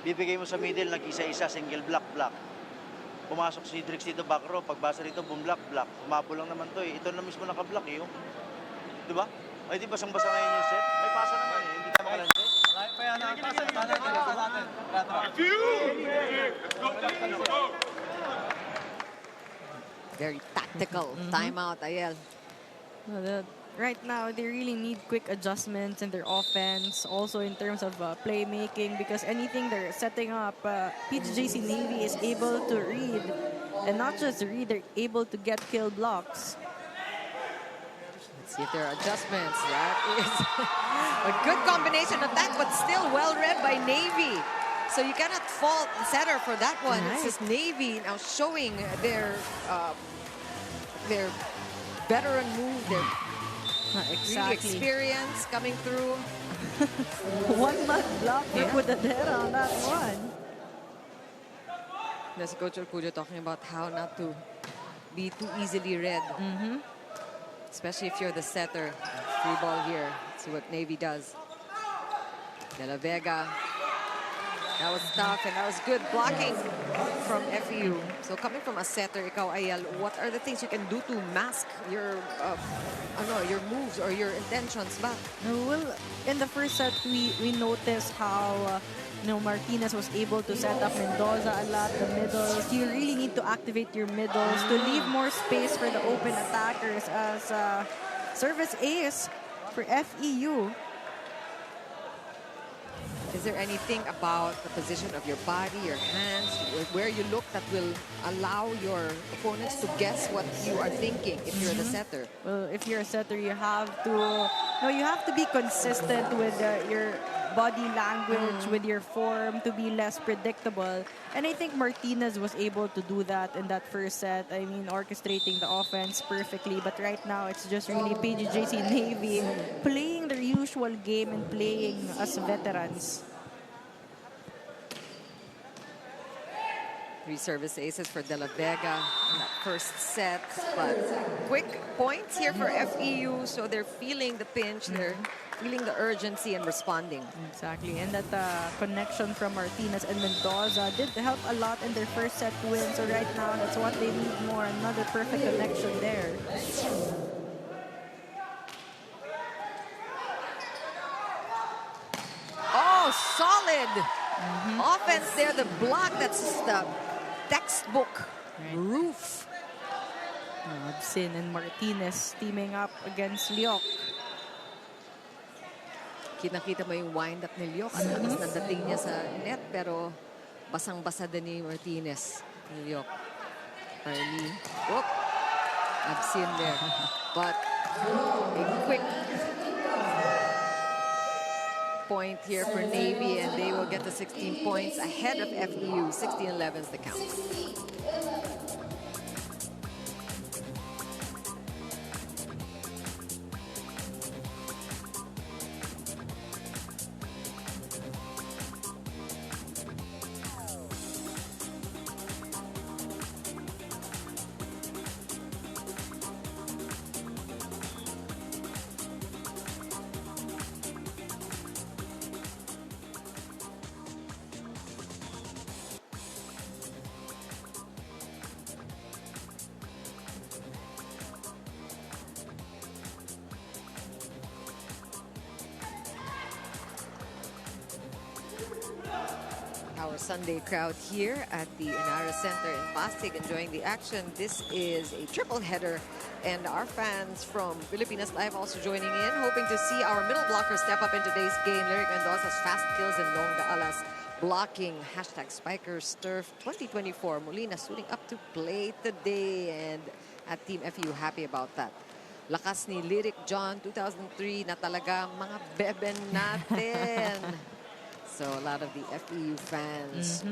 S7: Bibigay mo sa middle, nag-isa-isa, single block. Pumasok si Drix dito back row. Pagbasa dito, boom block. Umabo lang naman to eh. Ito na mismo nakablock eh. Di ba? Ay, di basang-basa ngayon yung set? May pasa naman eh. Hindi ka makalansin.
S2: Very tactical timeout, Ayel.
S3: Right now, they really need quick adjustments in their offense, also in terms of playmaking, because anything they're setting up, PGJC Navy is able to read. And not just read, they're able to get kill blocks.
S2: Let's see if there are adjustments. That is a good combination attack, but still well read by Navy. So you cannot fault the setter for that one.
S3: Nice.
S2: It's just Navy now showing their veteran move, their really experience coming through.
S3: One-man block for Pudadera on that one.
S2: There's Coach Orcujo talking about how not to be too easily read. Especially if you're the setter. Free ball here. Let's see what Navy does. De La Vega. That was tough and that was good blocking from FEU. So coming from a setter, ikaw Ayel, what are the things you can do to mask your your moves or your intentions back?
S3: Well, in the first set, we noticed how Martinez was able to set up Mendoza a lot, the middles. You really need to activate your middles to leave more space for the open attackers, as Service ace for FEU.
S2: Is there anything about the position of your body, your hands, where you look that will allow your opponents to guess what you are thinking if you're the setter?
S3: Well, if you're a setter, you have to be consistent with your body language, with your form, to be less predictable. And I think Martinez was able to do that in that first set. I mean, orchestrating the offense perfectly. But right now, it's just really PGJC Navy playing their usual game and playing as veterans.
S2: 3 service aces for De La Vega in that first set. But quick points here for FEU, so they're feeling the pinch, they're feeling the urgency and responding.
S3: Exactly, and that connection from Martinez and Mendoza did help a lot in their first set win. So right now, that's what they need more, another perfect connection there.
S2: Oh, solid offense there, the block, that's the textbook roof.
S3: Absin and Martinez teaming up against Liok.
S2: Kita-kita mo yung wind-up ni Liok. At lakas na dating niya sa net, pero basang-basa din ni Martinez. Ni Liok. Early. Whoop! Absin there. But a quick point here for Navy, and they will get the 16 points ahead of FEU. 16-11 is the count. Our Sunday crowd here at the Inara Center in Pasig enjoying the action. This is a triple header, and our fans from Filipinas Live also joining in, hoping to see our middle blockers step up in today's game. Lyric Mendoza's fast kills and Nongga Alas blocking. Hashtag Spikers Turf 2024. Molina suiting up to play today, and at Team FEU happy about that. Lakas ni Lyric John 2003 na talaga mga beben natin. So a lot of the FEU fans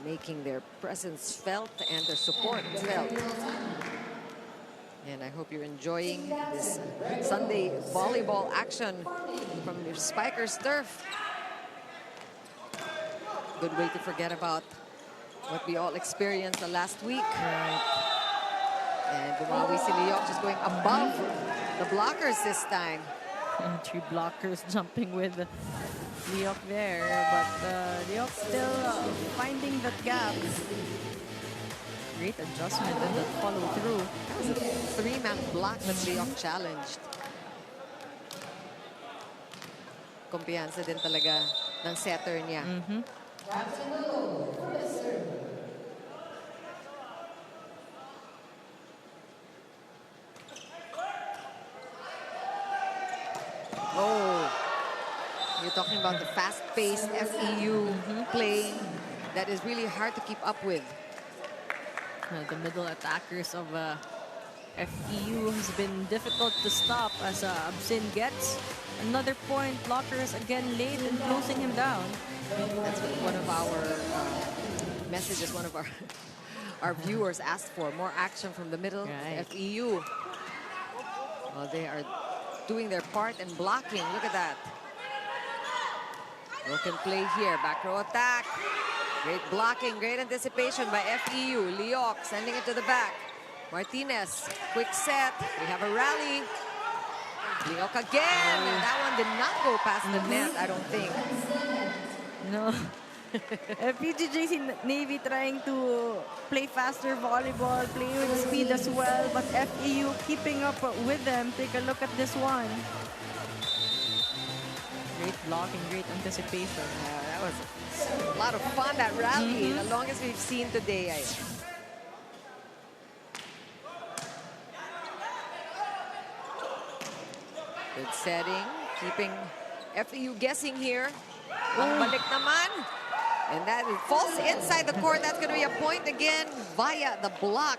S2: making their presence felt and their support felt. And I hope you're enjoying this Sunday volleyball action from your Spikers Turf. Good way to forget about what we all experienced the last week.
S3: Right.
S2: And Gumawi si Liok just going above the blockers this time.
S3: And 3 blockers jumping with Liok there, but Liok still finding that gap. Great adjustment and that follow through.
S2: That was a 3-man block that Liok challenged. Kumpiyansa din talaga ng setter niya. Oh, you're talking about the fast-paced FEU playing that is really hard to keep up with.
S3: The middle attackers of FEU has been difficult to stop as Absin gets another point. Blockers again late and closing him down.
S2: That's what one of our messages, one of our viewers asked for. More action from the middle.
S3: Right.
S2: FEU. Well, they are doing their part and blocking. Look at that. Broken play here. Back row attack. Great blocking, great anticipation by FEU. Liok sending it to the back. Martinez, quick set. We have a rally. Liok again. And that one did not go past the net, I don't think.
S3: No. PGJC Navy trying to play faster volleyball, play with speed as well, but FEU keeping up with them. Take a look at this one. Great blocking, great anticipation.
S2: That was a lot of fun, that rally. The longest we've seen today. Good setting, keeping FEU guessing here. Ang balik naman. And that falls inside the court. That's going to be a point again via the block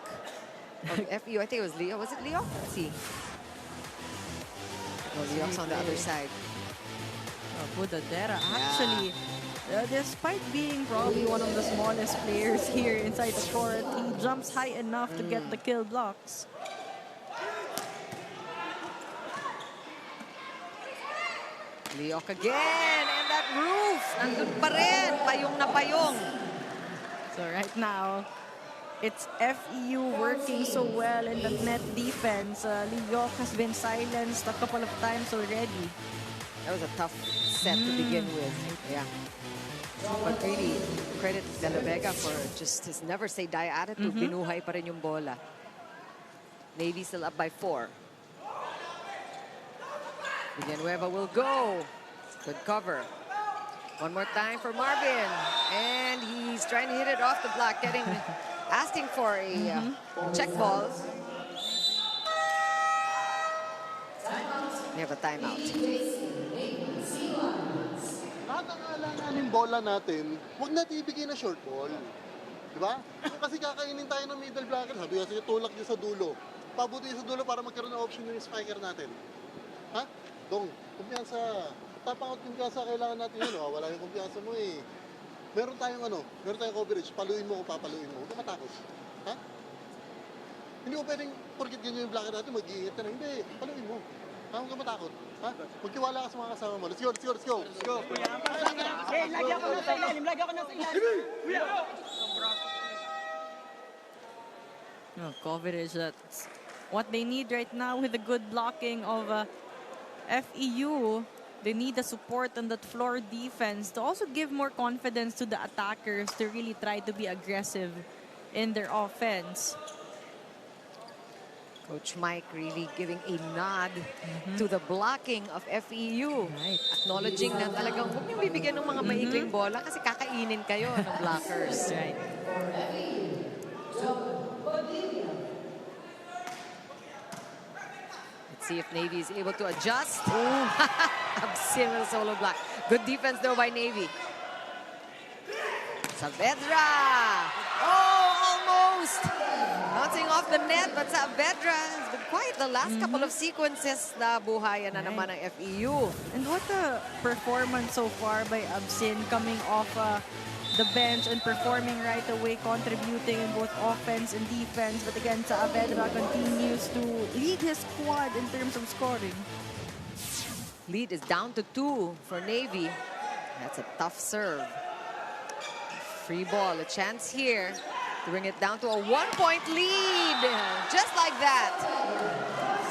S2: of FEU. I think it was Leo. Was it Leo? Let's see. Oh, Leo's on the other side.
S3: Budadera actually, despite being probably one of the smallest players here inside the court, he jumps high enough to get the kill blocks.
S2: Leok again, and that roof, nandun pa rin, payong na payong.
S3: So right now, it's FEU working so well in the net defense. Leok has been silenced a couple of times already.
S2: That was a tough set to begin with. Yeah. But really, credit De La Vega for just his never say die attitude. Binuhay pa rin yung bola. Navy still up by 4. Villanueva will go. Good cover. One more time for Marvin. And he's trying to hit it off the block, asking for a check ball. We have a timeout.
S5: Nakakaalanganin bola natin, huwag natin ibigay na short ball. Di ba? Kasi kakainin tayo ng middle blocker. Sabi kasi tulak niya sa dulo. Pabuti sa dulo para magkaroon ng option yung spiker natin. Ha? Dong, kumpiyansa. Tapang out kumpiyansa, kailangan natin yun. Wala yung kumpiyansa mo eh. Meron tayong coverage. Paluin mo o papaluin mo. Huwag ka matakot. Ha? Hindi mo pwedeng porkit ganyan yung blocker natin, mag-iingat ka na. Hindi, paluin mo. Ha? Huwag ka matakot. Ha? Magtiwala ka sa mga kasama mo. Let's go, let's go, let's go. Let's go.
S3: Lagi ako nasa ilalim. No, coverage, that's what they need right now with the good blocking of FEU. They need the support on that floor defense to also give more confidence to the attackers to really try to be aggressive in their offense.
S2: Coach Mike really giving a nod to the blocking of FEU.
S3: Right.
S2: Acknowledging na talagang huwag niyong bibigyan ng mga maikling bola kasi kakainin kayo ng blockers.
S3: Right.
S2: Let's see if Navy is able to adjust. Absin with a solo block. Good defense though by Navy. Saavedra! Oh, almost! Bouncing off the net, but Saavedra has been quiet the last couple of sequences na buhayan na naman ng FEU.
S3: And what a performance so far by Absin, coming off the bench and performing right away, contributing in both offense and defense. But again, Saavedra continues to lead his squad in terms of scoring.
S2: Lead is down to 2 for Navy. That's a tough serve. Free ball, a chance here to bring it down to a 1-point lead. Just like that.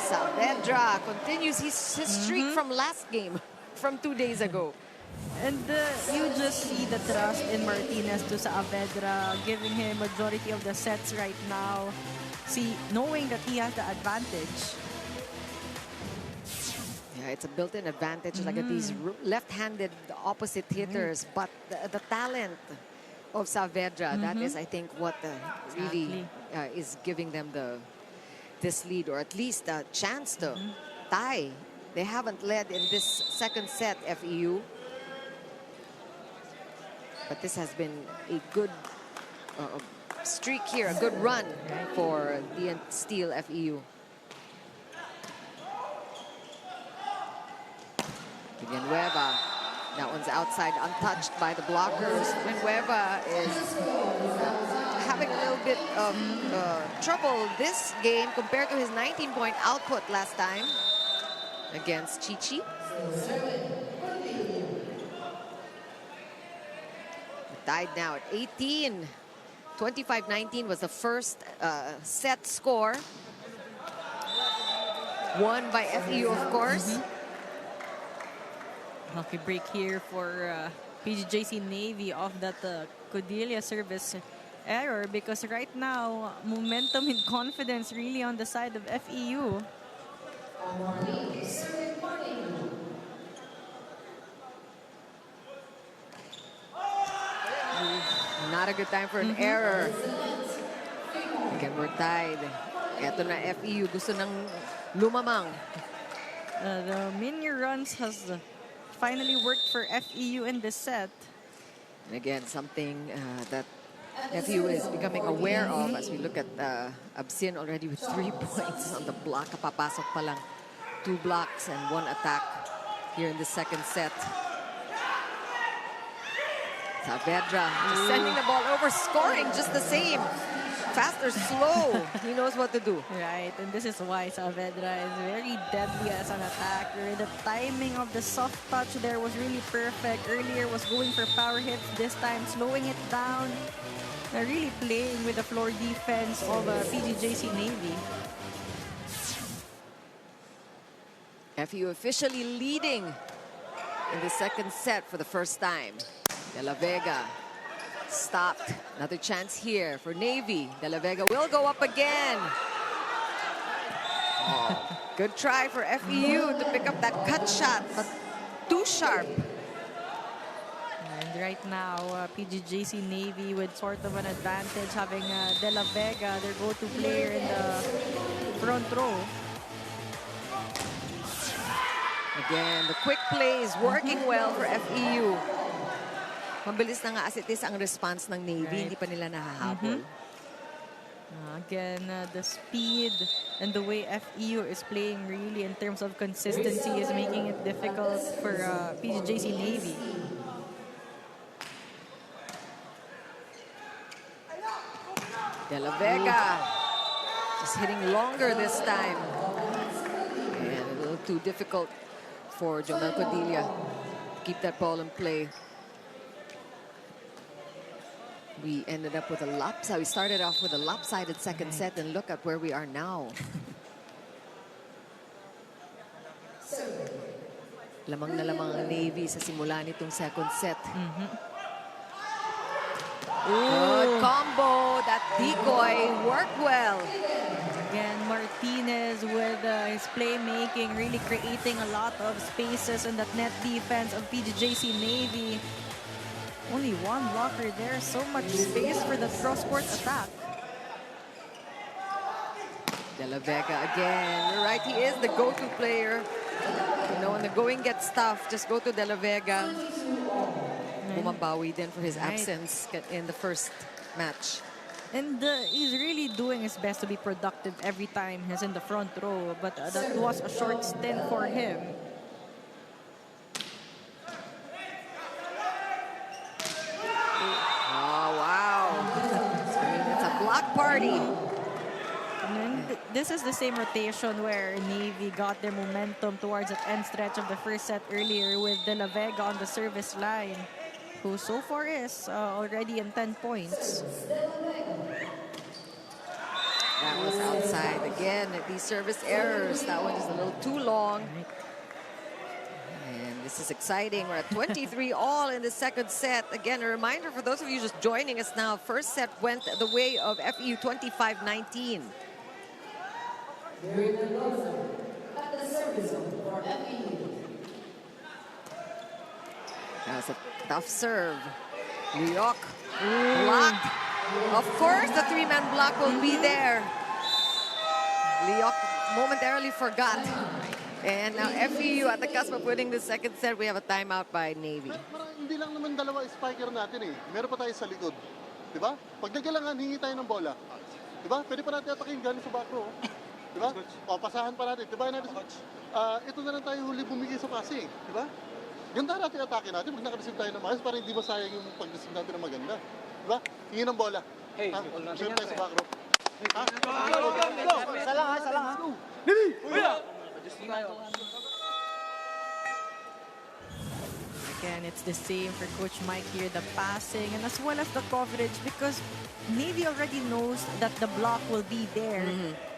S2: Saavedra continues his streak from last game, from 2 days ago.
S3: And you just see the trust in Martinez to Saavedra, giving him majority of the sets right now. See, knowing that he has the advantage.
S2: Yeah, it's a built-in advantage, like at these left-handed opposite hitters, but the talent of Saavedra, that is, I think, what really is giving them this lead, or at least a chance to tie. They haven't led in this second set, FEU. But this has been a good streak here, a good run for the Steel FEU. Villanueva, that one's outside, untouched by the blockers. Villanueva is having a little bit of trouble this game compared to his 19-point output last time against Chichi. Tied now at 18. 25-19 was the first set score. Won by FEU, of course.
S3: Lucky break here for PGJC Navy off that Cordelia service error, because right now momentum and confidence really on the side of FEU.
S2: Not a good time for an error. Again, we're tied. Eto na FEU, gusto nang lumamang.
S3: The mini runs has finally worked for FEU in this set.
S2: And again, something that FEU is becoming aware of as we look at Absin already with 3 points on the block. Kapapasok pa lang. 2 blocks and 1 attack here in the second set. Saavedra just sending the ball over, scoring just the same. Fast or slow, he knows what to do.
S3: Right, and this is why Saavedra is very deadly as an attacker. The timing of the soft touch there was really perfect. Earlier was going for power hits, this time slowing it down. Really playing with the floor defense of PGJC Navy.
S2: FEU officially leading in the second set for the first time. De La Vega stopped. Another chance here for Navy. De La Vega will go up again. Oh, good try for FEU to pick up that cut shot, but too sharp.
S3: And right now, PGJC Navy with sort of an advantage, having De La Vega, their go-to player in the front row.
S2: Again, the quick plays working well for FEU. Mabilis na nga as it is ang response ng Navy,
S3: Right.
S2: hindi pa nila nahahabol.
S3: Again, the speed and the way FEU is playing really in terms of consistency is making it difficult for PGJC Navy.
S2: De La Vega just hitting longer this time. And a little too difficult for Jomel Padilla to keep that ball in play. We ended up with a lopsided. We started off with a lopsided second set, and look at where we are now. Lamang na lamang ang Navy sa simula nitong second set. Good combo. That decoy worked well.
S3: Again, Martinez with his playmaking, really creating a lot of spaces in that net defense of PGJC Navy. Only 1 blocker there, so much space for the cross-court attack.
S2: De La Vega again. You're right, he is the go-to player. You know, when the going gets tough, just go to De La Vega. Bumabawi then for his absence in the first match.
S3: And he's really doing his best to be productive every time he's in the front row. But that was a short stint for him.
S2: Oh, wow. It's a block party.
S3: And this is the same rotation where Navy got their momentum towards the end stretch of the first set earlier with De La Vega on the service line, who so far is already in 10 points.
S2: That was outside. Again, these service errors. That one is a little too long. And this is exciting. We're at 23 all in the second set. Again, a reminder for those of you just joining us now, first set went the way of FEU 25-19. That was a tough serve. Liok blocked. Of course, the 3-man block will be there. Liok momentarily forgot. And now FEU at the cusp of winning the second set. We have a timeout by Navy.
S5: Hindi lang naman dalawa spiker natin eh. Meron pa tayo sa likod. Diba? Pag nagkailangan, hingi tayo ng bola. Diba? Pwede pa natin atakin galing sa back row. Diba? O, pasahan pa natin. Diba natin? Ito na lang tayo huli bumigay sa passing. Diba? Ganda natin atake natin. Pag nakareceive tayo ng maayos, parang hindi masayang yung pag-receive natin ng maganda. Diba? Hingi ng bola. Hey, meron tayo sa back row. Ha?
S8: Isa lang ha.
S5: Nini!
S3: Again, it's the same for Coach Mike here, the passing and as well as the coverage, because Navy already knows that the block will be there.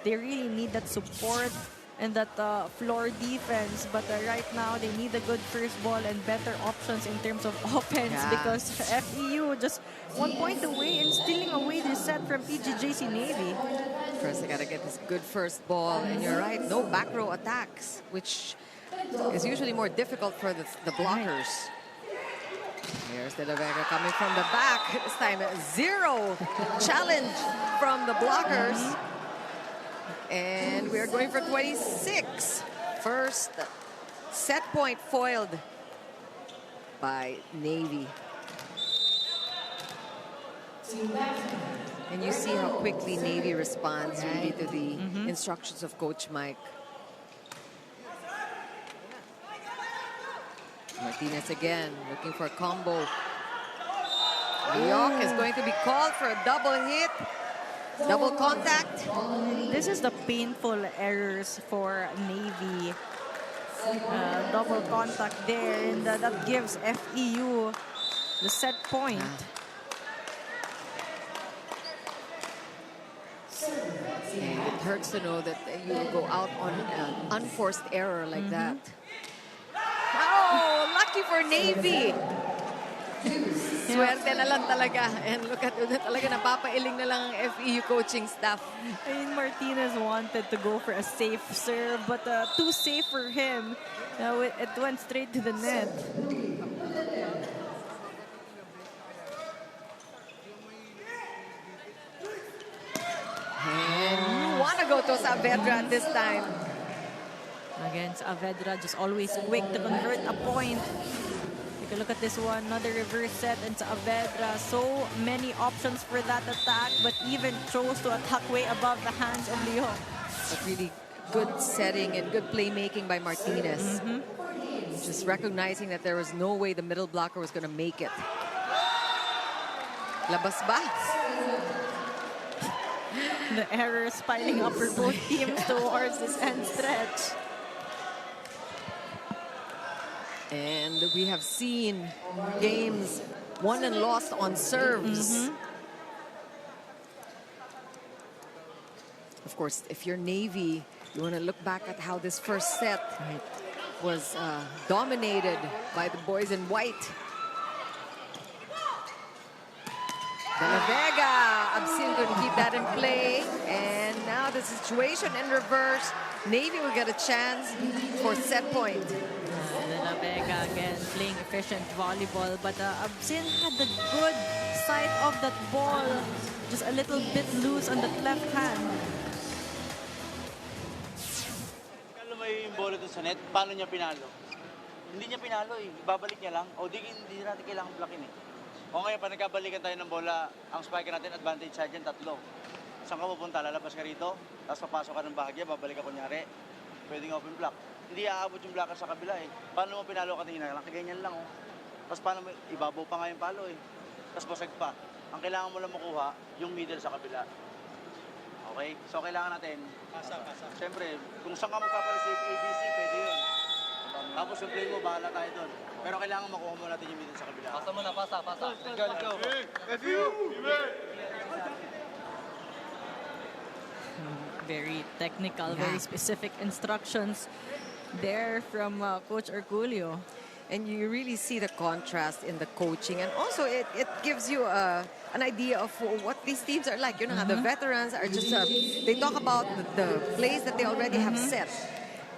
S3: They really need that support and that floor defense, but right now they need a good first ball and better options in terms of offense, because FEU just 1 point away and stealing away this set from PGJC Navy.
S2: First, they gotta get this good first ball. And you're right, no back row attacks, which is usually more difficult for the blockers. Here's De La Vega coming from the back. This time, 0 challenge from the blockers. And we're going for 26 first set point foiled by Navy. And you see how quickly Navy responds really to the instructions of Coach Mike. Martinez again, looking for a combo. York is going to be called for a double hit. Double contact.
S3: This is the painful errors for Navy. Double contact there, and that gives FEU the set point.
S2: And it hurts to know that you will go out on an unforced error like that. Oh, lucky for Navy. Swerte na lang talaga. And look at talaga napapailing na lang ang FEU coaching staff.
S3: I mean, Martinez wanted to go for a safe serve, but too safe for him. It went straight to the net.
S2: And you want to go to Saavedra at this time.
S3: Again, Saavedra just always quick to convert a point. Take a look at this one, another reverse set, and Saavedra, so many options for that attack, but even chose to attack way above the hands of Leo.
S2: But really good setting and good playmaking by Martinez. Just recognizing that there was no way the middle blocker was going to make it. Labas ba?
S3: The errors piling up for both teams towards this end stretch.
S2: And we have seen games won and lost on serves. Of course, if you're Navy, you want to look back at how this first set was dominated by the boys in white. De La Vega, Absin couldn't keep that in play. And now the situation in reverse. Navy will get a chance for set point.
S3: De La Vega again playing efficient volleyball, but Absin had the good side of that ball, just a little bit loose on the left hand.
S7: Kalo may yung bola doon sa net, paano niya pinalo? Hindi niya pinalo eh, babalik niya lang. O hindi natin kailangan blockin eh. O ngayon, pag nagkabalikan tayo ng bola, ang spiker natin, advantage side yan, 3. Saan ka pupunta? Lalabas ka rito, tapos papasok ka ng bahagya, babalik ka kunyari. Pwedeng open block. Hindi aabot yung blocker sa kabila eh. Paano mo pinalo ka tingin na? Kaganyan lang oh. Tapos paano mo, ibabaw pa nga yung palo eh. Tapos basag pa. Ang kailangan mo lang makuha, yung middle sa kabila. Okay? So kailangan natin, siyempre, kung saan ka magpapareceive ABC, pwede yun. Tapos yung play mo, bahala tayo doon. Pero kailangan makuha mo natin yung middle sa kabila. Pasa mo na, pasa. Let's go.
S3: Very technical, very specific instructions there from Coach Herculio.
S2: And you really see the contrast in the coaching. And also, it gives you an idea of what these teams are like. You know how the veterans are just, they talk about the plays that they already have set.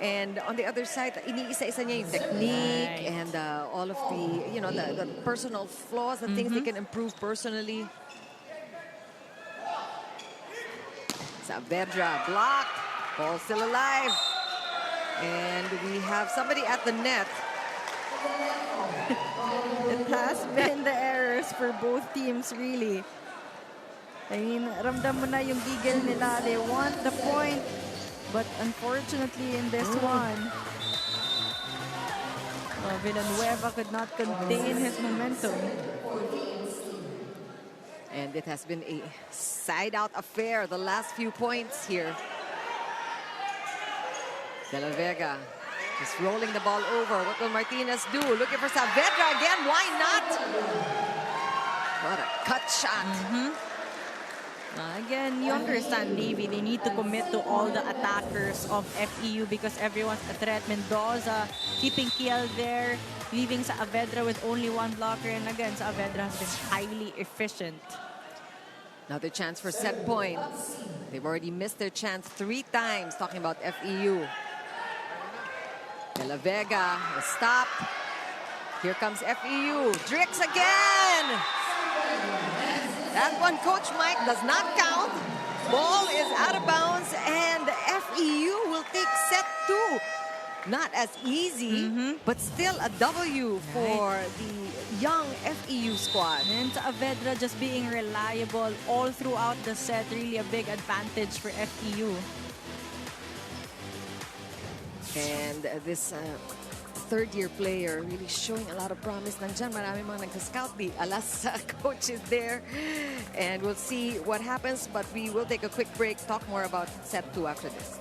S2: And on the other side, iniisa-isa niya yung technique and all of the, you know, the personal flaws, the things they can improve personally. Saavedra blocked, ball still alive. And we have somebody at the net.
S3: It has been the errors for both teams, really. I mean, ramdam mo na yung gigil nila. They want the point. But unfortunately, in this one, Villanueva could not contain his momentum.
S2: And it has been a side-out affair, the last few points here. De La Vega just rolling the ball over. What will Martinez do? Looking for Saavedra again. Why not? What a cut shot.
S3: Again, you understand Navy, they need to commit to all the attackers of FEU because everyone's a threat. Mendoza keeping Kiel there, leaving Saavedra with only one blocker. And again, Saavedra has been highly efficient.
S2: Another chance for set point. They've already missed their chance 3 times, talking about FEU. De La Vega is stopped. Here comes FEU. Drix again! That one, Coach Mike, does not count. Ball is out of bounds, and FEU will take set 2. not as easy, but still a W for the young FEU squad.
S3: And Saavedra just being reliable all throughout the set, really a big advantage for FEU.
S2: And this third-year player really showing a lot of promise. Nandiyan, maraming mga nagka-scout. The Alas coach is there. And we'll see what happens. But we will take a quick break, talk more about set 2 after this.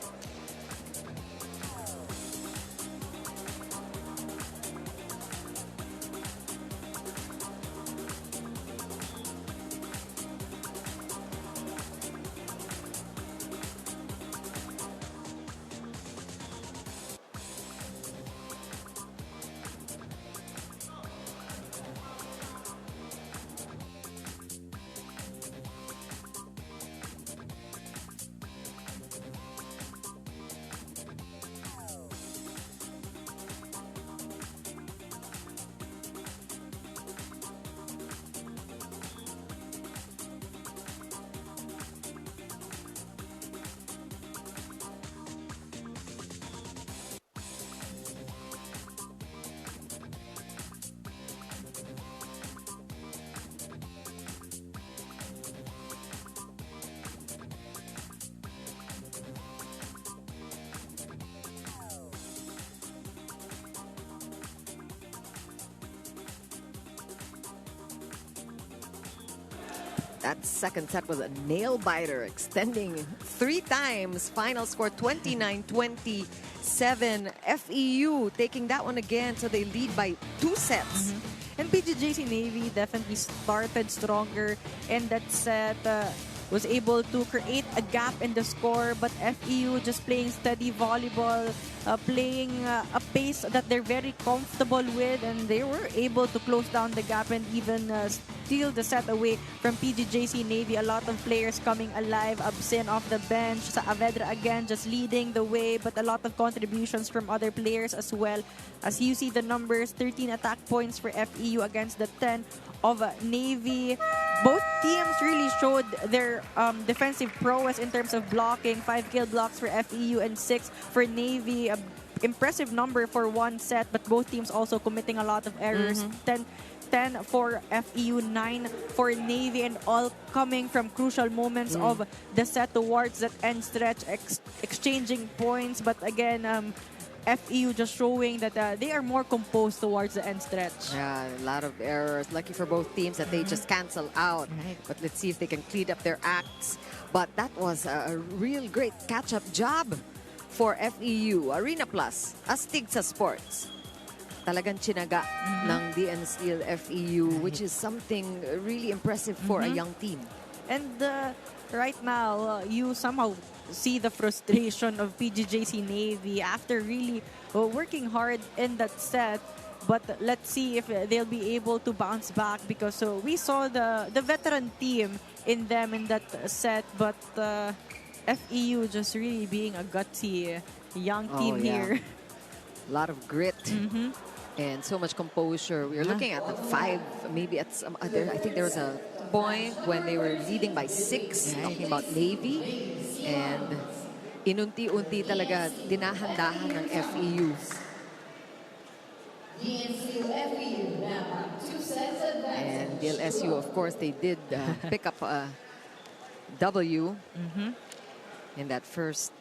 S2: That second set was a nail-biter, extending 3 times. Final score 29-27. FEU taking that one again, so they lead by 2 sets.
S3: And PGJC Navy definitely started stronger in that set. Was able to create a gap in the score, but FEU just playing steady volleyball, playing a pace that they're very comfortable with, and they were able to close down the gap and even steal the set away from PGJC Navy. A lot of players coming alive. Absin off the bench. Saavedra again just leading the way, but a lot of contributions from other players as well. As you see the numbers, 13 attack points for FEU against the 10 of Navy. Both teams really showed their defensive prowess in terms of blocking. 5 kill blocks for FEU and 6 for Navy. A impressive number for one set, but both teams also committing a lot of errors. 10 for FEU, 9 for Navy, and all coming from crucial moments of the set towards that end stretch, exchanging points. But again, FEU just showing that they are more composed towards the end stretch.
S2: Yeah, a lot of errors. Lucky for both teams that they just cancel out. But let's see if they can clean up their acts. But that was a real great catch-up job for FEU. Arena Plus, astig sa sports. Talagang chinaga ng DN Steel FEU, which is something really impressive for a young team.
S3: And right now, you somehow see the frustration of PGJC Navy after really working hard in that set. But let's see if they'll be able to bounce back, because we saw the veteran team in them in that set. But FEU just really being a gutsy young team here.
S2: A lot of grit. And so much composure. We were looking at the 5, maybe at some other. I think there was a point when they were leading by 6, talking about Navy. And inunti-unti talaga dinahandahan ng FEU. And DLSU, of course, they did pick up a W in that first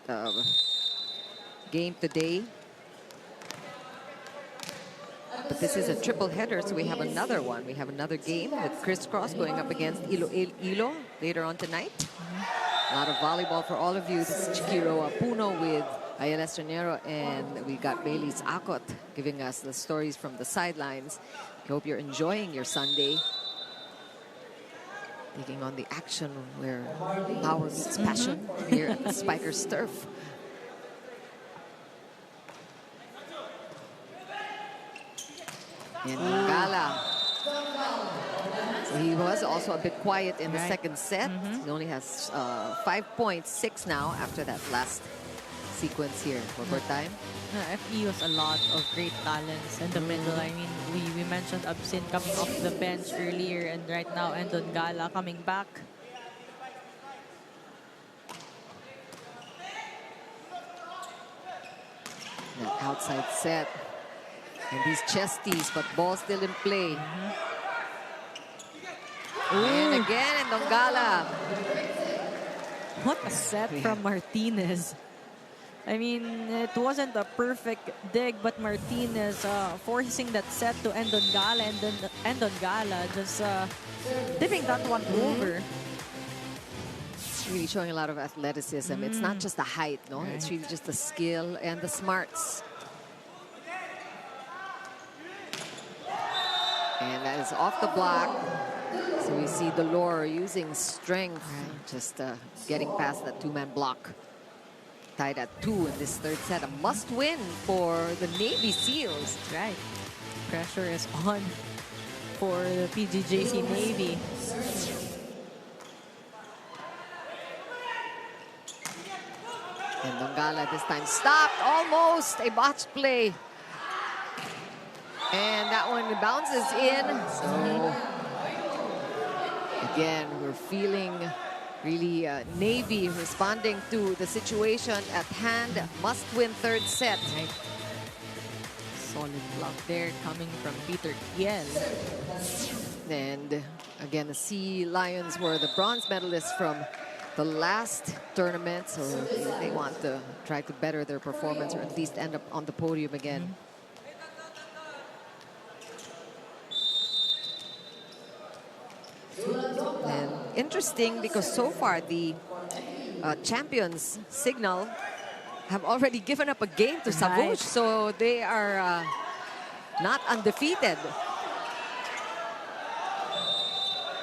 S2: game today. But this is a triple header, so we have another one. We have another game with Crisscross going up against Iloilo later on tonight. A lot of volleyball for all of you. This is Chikiro Puno with Ayala Estranero, and we got Bailey's Akot giving us the stories from the sidelines. I hope you're enjoying your Sunday. Taking on the action where power meets passion here at the Spikers Turf. And Gala. So he was also a bit quiet in the second set. He only has 5.6 now after that last sequence here. One more time.
S3: FE has a lot of great talents in the middle. I mean, we mentioned Absin coming off the bench earlier, and right now Endon Gala coming back.
S2: That outside set. And these chesties, but ball still in play. And again, and Dongala.
S3: What a set from Martinez. I mean, it wasn't a perfect dig, but Martinez forcing that set to end on Gala, and then end on Gala, just tipping that one over.
S2: Really showing a lot of athleticism. It's not just the height, no?
S3: Right.
S2: It's really just the skill and the smarts. And that is off the block. So we see Dolor using strength, just getting past that two-man block. Tied at 2 in this third set. A must-win for the Navy Seals.
S3: Right. Pressure is on for the PGJC Navy.
S2: And Dongala this time stopped. Almost a botched play. And that one bounces in. So again, we're feeling really Navy responding to the situation at hand. Must win third set.
S3: Right. Solid block there coming from Peter Kiel.
S2: And again, the Sea Lions were the bronze medalists from the last tournament. So they want to try to better their performance or at least end up on the podium again. And interesting because so far the champions, Signal, have already given up a game to Savouge. So they are not undefeated.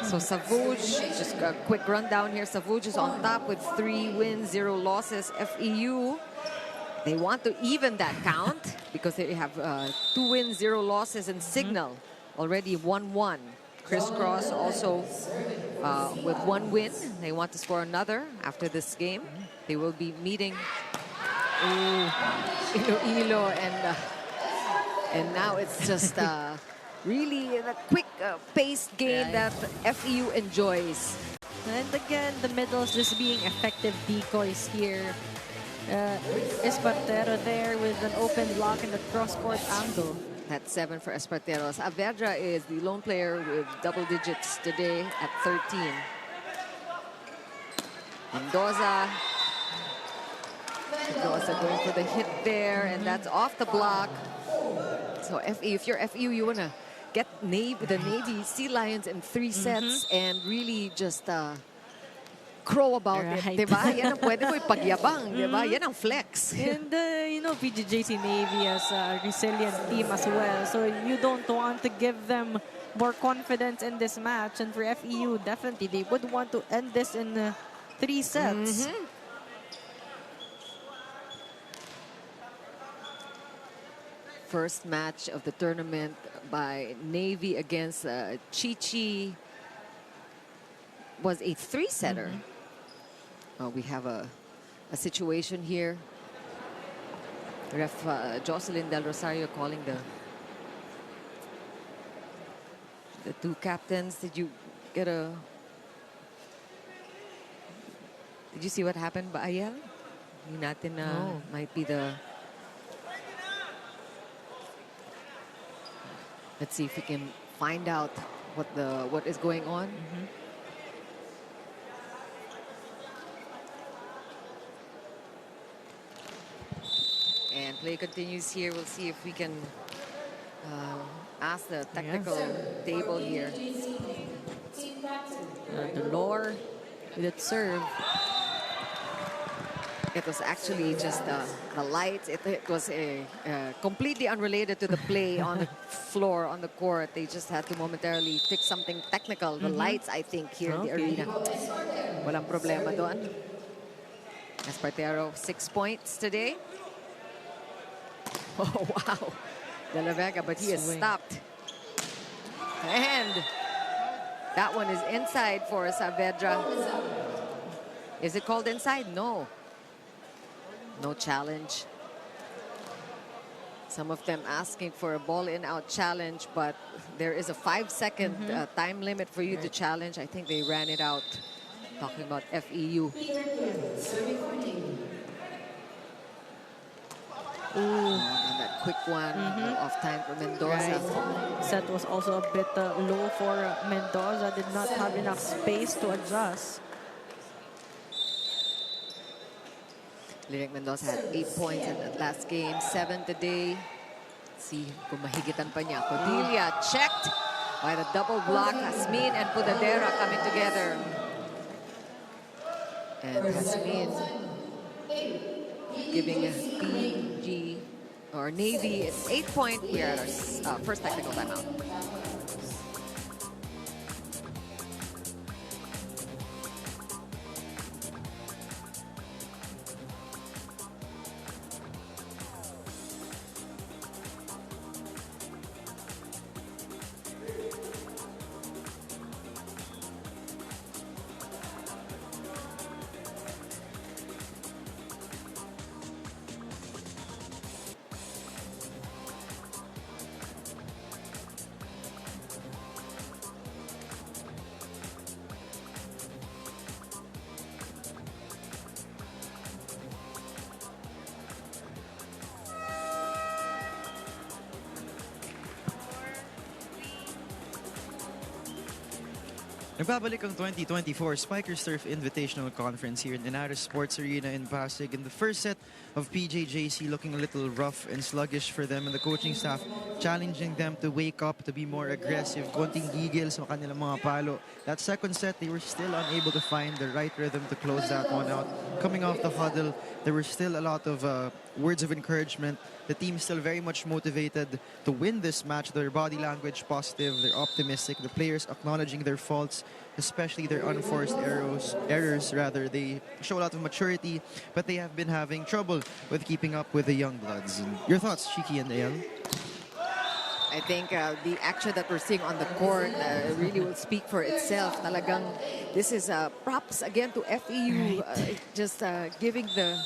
S2: So Savouge, just a quick rundown here. Savouge is on top with 3 wins, 0 losses. FEU, they want to even that count because they have 2 wins, 0 losses. And Signal already 1-1. Crisscross also with 1 win. They want to score another after this game. They will be meeting Iloilo, and now it's just really a quick paced game that FEU enjoys.
S3: And again, the middles just being effective decoys here. Espartero there with an open block in the cross-court angle.
S2: That's 7 for Espartero. Saavedra is the lone player with double digits today at 13. Mendoza going for the hit there, and that's off the block. So if you're FEU, you want to get the Navy Sea Lions in 3 sets and really just crow about it, diba? Yan ang pwede mo ipagyabang, diba? Yan ang flex.
S3: And you know, PGJC Navy has a resilient team as well, so you don't want to give them more confidence in this match. And for FEU, definitely they would want to end this in 3 sets.
S2: First match of the tournament by Navy against Chichi was a 3-setter. We have a situation here. Ref Jocelyn Del Rosario calling the 2 captains. Did you see what happened ba, Ayel? Hindi natin might be the... Let's see if we can find out what is going on. And play continues here. We'll see if we can ask the technical table here.
S3: Dolor with its serve.
S2: It was actually just the lights. It was completely unrelated to the play on the floor, on the court. They just had to momentarily fix something technical. The lights, I think, here in the arena. Walang problema doon. Espartero, 6 points today. Oh, wow. De La Vega, but he is stopped. And that one is inside for Saavedra. Is it called inside? No. No challenge. Some of them asking for a ball in out challenge, but there is a 5-second time limit for you to challenge. I think they ran it out. Talking about FEU. And that quick one, no off time for Mendoza.
S3: Right. Set was also a bit low for Mendoza. Did not have enough space to adjust.
S2: Lyric Mendoza had 8 points in that last game, 7 today. Let's see kung mahigitan pa niya. Cordelia checked by the double block. Jasmine and Pudadera coming together. And Jasmine giving PG or Navy an 8-point. We are at our first technical timeout.
S4: Nagbabalik ang 2024 Spikers Turf Invitational Conference here in Inaris Sports Arena in Pasig. In the first set of PGJC looking a little rough and sluggish for them, and the coaching staff challenging them to wake up, to be more aggressive. Konting gigil sa kanilang mga palo. That second set, they were still unable to find the right rhythm to close that one out. Coming off the huddle, there were still a lot of words of encouragement. The team is still very much motivated to win this match. Their body language positive, they're optimistic. The players acknowledging their faults, especially their unforced errors rather. They show a lot of maturity, but they have been having trouble with keeping up with the young bloods. And your thoughts, Shiki and Ayel?
S2: I think the action that we're seeing on the court really will speak for itself. Talagang, this is props again to FEU, just giving the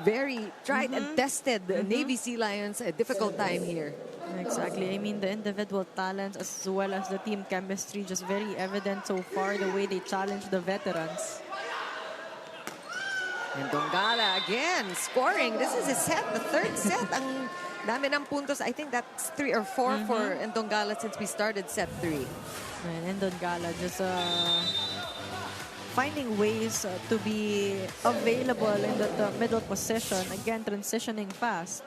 S2: very tried and tested Navy Sea Lions a difficult time here.
S3: Exactly. I mean, the individual talents as well as the team chemistry just very evident so far, the way they challenge the veterans.
S2: And Dongala again scoring. This is his set, the third set. Ang dami ng puntos. I think that's 3 or 4 for Ndongala since we started set 3.
S3: And Ndongala just finding ways to be available in the middle position. Again, transitioning fast.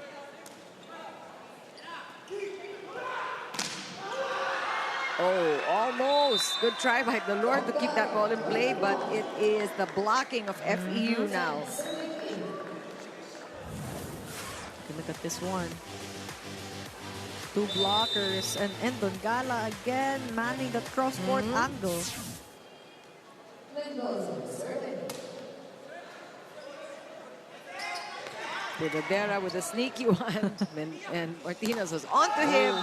S2: Oh, almost. Good try by the Lord to keep that ball in play, but it is the blocking of FEU now.
S3: Look at this one. 2 blockers, and Ndongala again manning the cross-court angle.
S2: Pudadera with a sneaky one, and Martinez was onto him.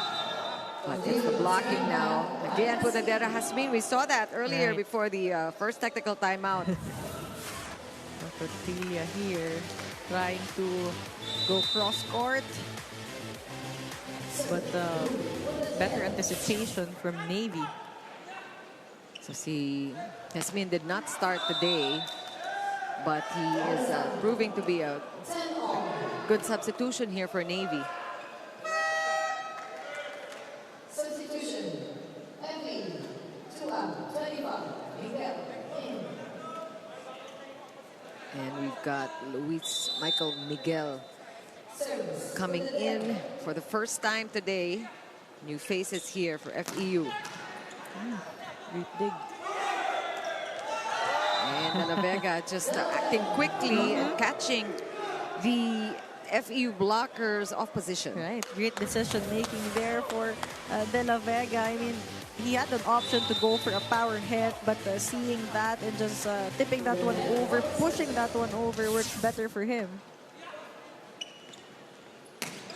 S2: But it's the blocking now. Again, Pudadera Jasmine. We saw that earlier before the first technical timeout.
S3: Tortilla here trying to go cross-court. But better anticipation from Navy.
S2: So see, Jasmine did not start today, but he is proving to be a good substitution here for Navy. And we've got Michael Miguel coming in for the first time today. New faces here for FEU.
S3: Big.
S2: And De La Vega just acting quickly and catching the FEU blockers off position.
S3: Right, great decision making there for De La Vega. I mean, he had an option to go for a power hit, but seeing that and just tipping that one over, pushing that one over works better for him.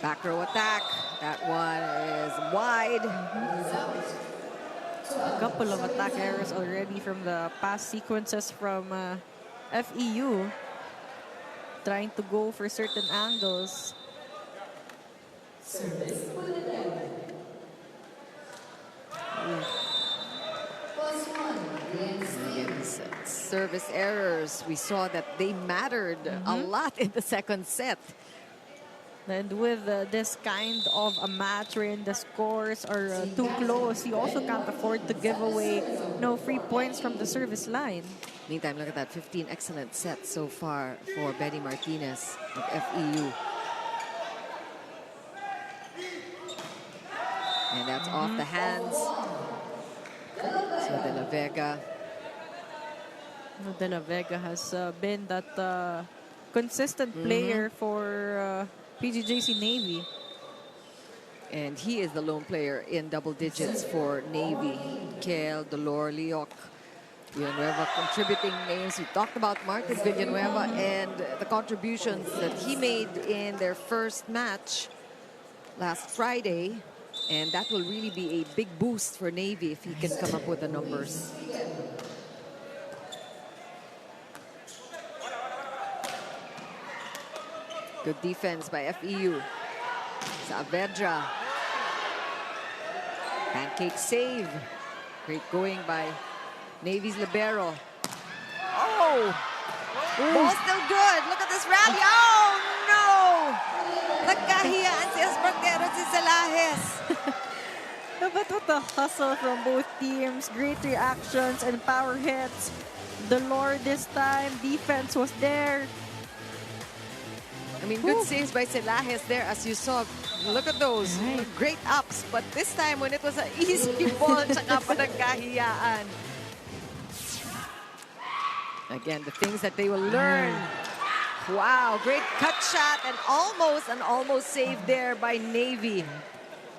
S2: Back row attack. That one is wide.
S3: A couple of attack errors already from the past sequences from FEU. Trying to go for certain angles.
S2: Service errors. We saw that they mattered a lot in the second set.
S3: And with this kind of a match wherein the scores are too close, you also can't afford to give away no free points from the service line.
S2: Meantime, look at that, 15 excellent sets so far for Betty Martinez of FEU. And that's off the hands. So De La Vega.
S3: De La Vega has been that consistent player for PGJC Navy.
S2: And he is the lone player in double digits for Navy. Kel, Dolor, Leoc, Villanueva contributing names. We talked about Martin Villanueva and the contributions that he made in their first match last Friday. And that will really be a big boost for Navy if he can come up with the numbers. Good defense by FEU. Saavedra. Pancake save. Great going by Navy's libero. Oh! Ball still good. Look at this rally. Oh, no! Nagkahiyaan si Espartero, si Salahes.
S3: But what the hustle from both teams. Great reactions and power hits. Dolor this time. Defense was there.
S2: I mean, good saves by Salahes there, as you saw. Look at those.
S3: Right.
S2: Great ups. But this time, when it was an easy ball, tsaka pa nagkahiyaan. Again, the things that they will learn. Wow, great cut shot and almost save there by Navy.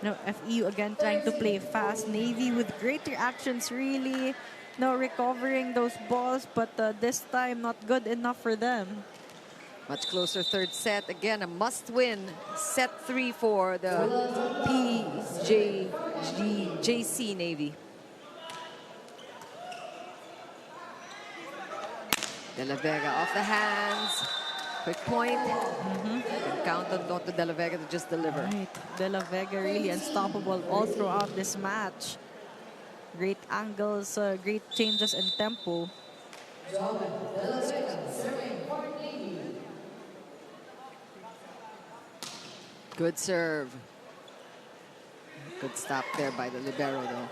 S3: No, FEU again trying to play fast. Navy with great reactions, really. No, recovering those balls, but this time not good enough for them.
S2: Much closer third set. Again, a must-win. Set 3 for the PGJC Navy. De La Vega off the hands. Quick point. And count on Dr. De La Vega to just deliver.
S3: Right. De La Vega really unstoppable all throughout this match. Great angles, great changes in tempo.
S2: Good serve. Good stop there by the libero, though.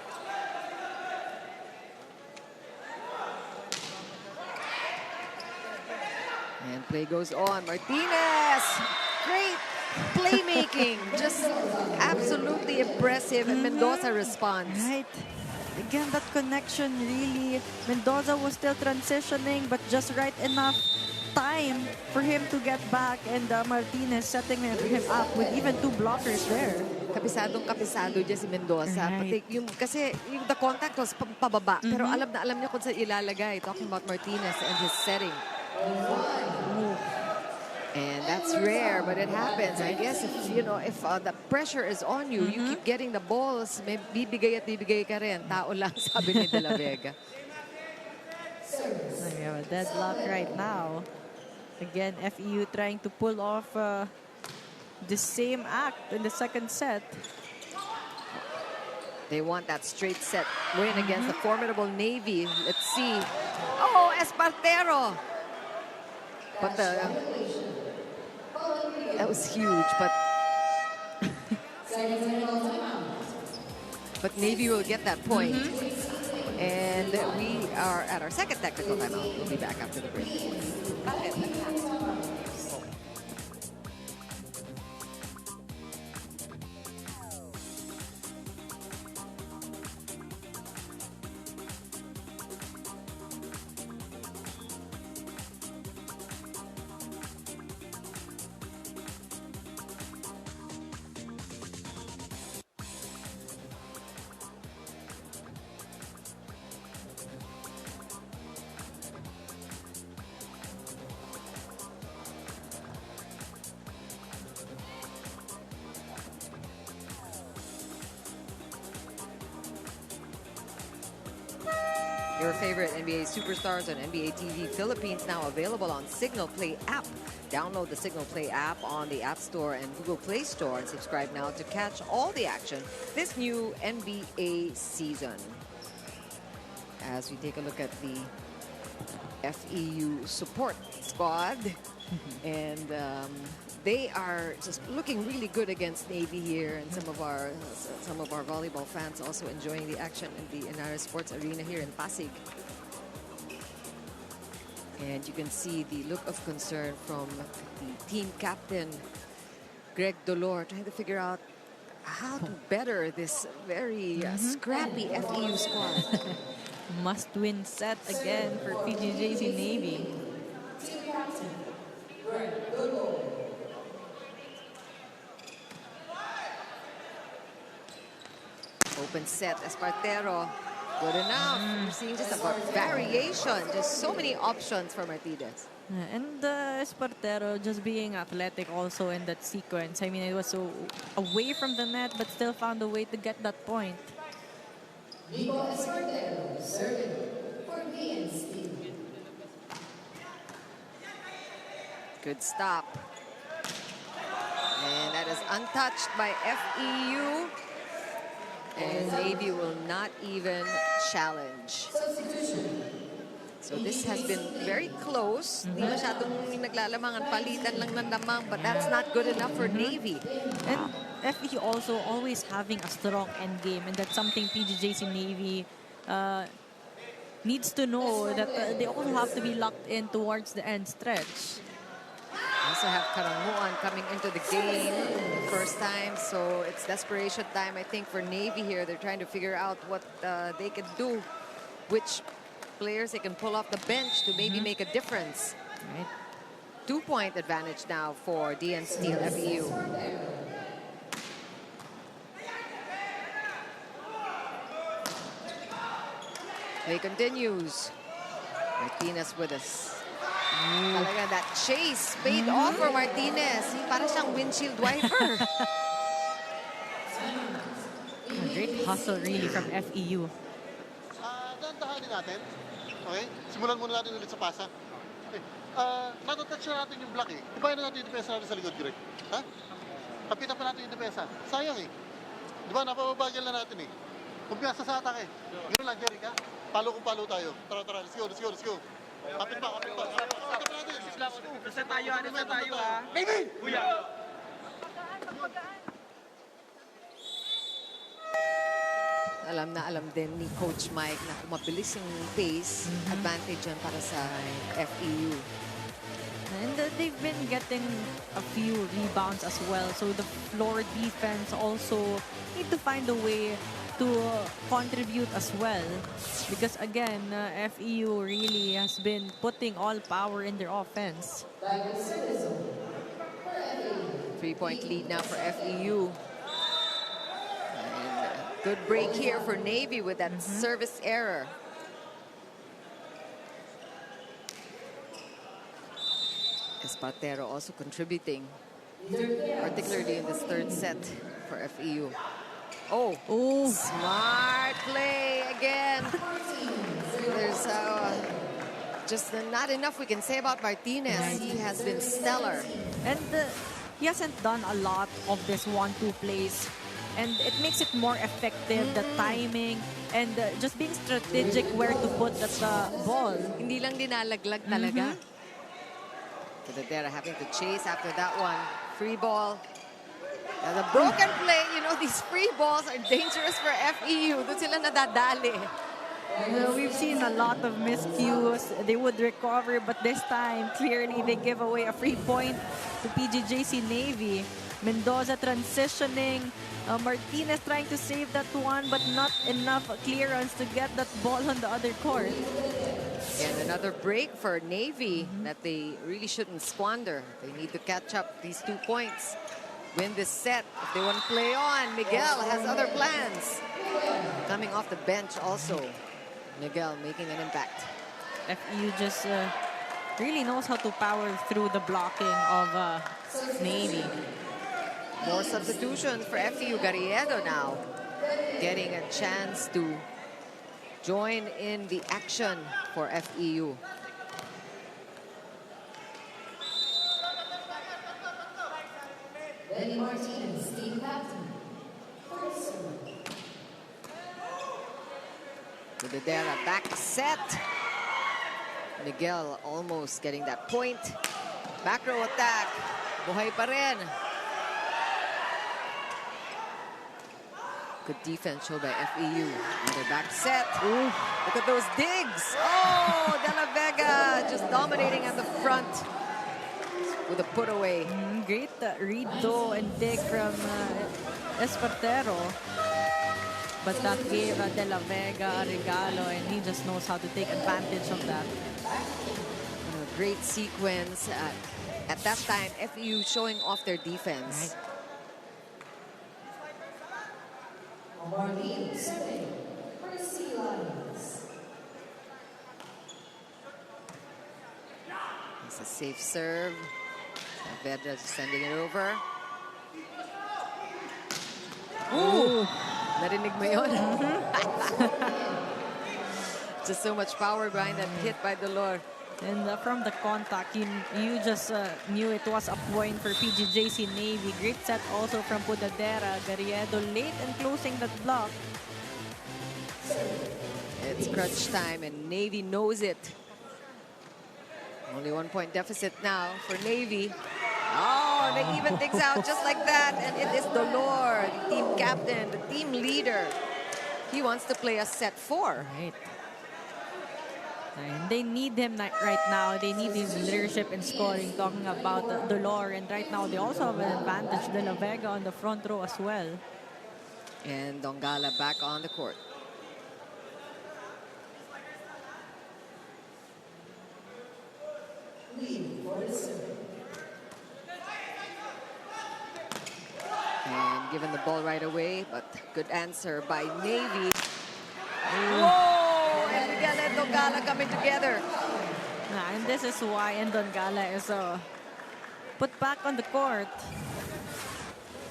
S2: And play goes on. Martinez! Great playmaking. Just absolutely impressive. And Mendoza responds.
S3: Right. Again, that connection really. Mendoza was still transitioning, but just right enough time for him to get back, and Martinez setting him up with even 2 blockers there.
S2: Kapisado dyan si Mendoza.
S3: Right.
S2: Pati kasi the contact was pababa. Pero alam na alam niya kung saan ilalagay. Talking about Martinez and his setting. And that's rare, but it happens. I guess if if the pressure is on you, you keep getting the balls, may bibigay at bibigay ka rin. Tao lang, sabi ni De La Vega.
S3: We have a deadlock right now. Again, FEU trying to pull off the same act in the second set.
S2: They want that straight set win against the formidable Navy. Let's see. Oh, Espartero! But that was huge, but but Navy will get that point. And we are at our second technical timeout. We'll be back after the break. Your favorite NBA superstars on NBA TV Philippines now available on Signal Play app. Download the Signal Play app on the App Store and Google Play Store and subscribe now to catch all the action this new NBA season. As we take a look at the FEU support squad and they are just looking really good against Navy here, and some of our volleyball fans also enjoying the action in the Inara Sports Arena here in Pasig. And you can see the look of concern from the team captain, Greg Dolor, trying to figure out how to better this very scrappy FEU squad.
S3: Must-win set again for PGJC Navy.
S2: Open set, Espartero. Good enough. You're seeing just a variation. Just so many options for Martinez.
S3: And Espartero just being athletic also in that sequence. I mean, it was so away from the net, but still found a way to get that point.
S1: Nico Espartero serving for DN Steel.
S2: Good stop. And that is untouched by FEU. And Navy will not even challenge. So this has been very close. Hindi masyadong naglalamangan, palitan lang ng lamang, but that's not good enough for Navy.
S3: And FEU also always having a strong end game, and that's something PGJC Navy needs to know, that they also have to be locked in towards the end stretch.
S2: Also have Karanguan coming into the game the first time, so it's desperation time, I think, for Navy here. They're trying to figure out what they can do, which players they can pull off the bench to maybe make a difference.
S3: Right.
S2: 2-point advantage now for DN Steel FEU. Play continues. Martinez with us. Talaga, that chase paid off for Martinez. Para siyang windshield wiper.
S3: Great hustle really from FEU.
S5: Dahan-dahanin natin. Okay? Simulan muna natin ulit sa pasa. Okay. Natatouch na natin yung block eh. Ibayan na natin yung depensa natin sa likod, Greg. Ha? Kapitan pa natin yung depensa. Sayang eh. Di ba, napababagal na natin eh. Kumpiyansa sa atake. Ganun lang, Jerry, ha? Palo kung palo tayo. Tara, tara. Let's go, let's go, let's go. Kapit pa, kapit pa. Kapit pa natin.
S8: Nasa tayo, ha?
S5: Baby!
S8: Kuya!
S2: Alam na alam din ni Coach Mike na kung mabilis yung pace, advantage yan para sa FEU.
S3: And they've been getting a few rebounds as well. So the floor defense also need to find a way to contribute as well. Because again, FEU really has been putting all power in their offense.
S2: 3-point lead now for FEU. And good break here for Navy with that service error. Espartero also contributing, particularly in this third set for FEU. Oh, smart play again. There's just not enough we can say about Martinez. He has been stellar.
S3: And he hasn't done a lot of this 1-2 plays. And it makes it more effective, the timing, and just being strategic where to put the ball.
S2: Hindi lang dinalaglag talaga. Cadadera having to chase after that one. Free ball. Now the broken play, you know, these free balls are dangerous for FEU. Doon sila nadadali.
S3: We've seen a lot of miscues. They would recover, but this time, clearly, they give away a free point to PGJC Navy. Mendoza transitioning. Martinez trying to save that one, but not enough clearance to get that ball on the other court.
S2: And another break for Navy that they really shouldn't squander. They need to catch up these 2 points. Win this set if they want to play on. Miguel has other plans. Coming off the bench also. Miguel making an impact.
S3: FEU just really knows how to power through the blocking of Navy.
S2: More substitutions for FEU. Garriedo now getting a chance to join in the action for FEU.
S1: Lenny Martinez, team captain.
S2: Cadadera back set. Miguel almost getting that point. Back row attack. buhay pa rin. Good defense shown by FEU. Another back set. Ooh, look at those digs. Oh, De La Vega just dominating at the front with a put away.
S3: Great read though and dig from Espartero. But that gave De La Vega a regalo, and he just knows how to take advantage of that.
S2: A great sequence. At that time, FEU showing off their defense.
S1: Marlene serving for the Sea Lions.
S2: It's a safe serve. Vedra just sending it over. Ooh! Narinig mo yun? Just so much power behind that hit by Dolor.
S3: And from the contact, you just knew it was a point for PGJC Navy. Great set also from Pudadera. Garriedo late and closing that block.
S2: It's crunch time and Navy knows it. Only 1 point deficit now for Navy. Oh, they even digs out just like that. And it is Dolor, the team captain, the team leader. He wants to play a set 4.
S3: Right. And they need him right now. They need his leadership in scoring, talking about Dolor. And right now, they also have an advantage. De La Vega on the front row as well.
S2: And Dongala back on the court. And given the ball right away, but good answer by Navy. Whoa! And Miguel and Dongala coming together.
S3: And this is why Dongala is put back on the court.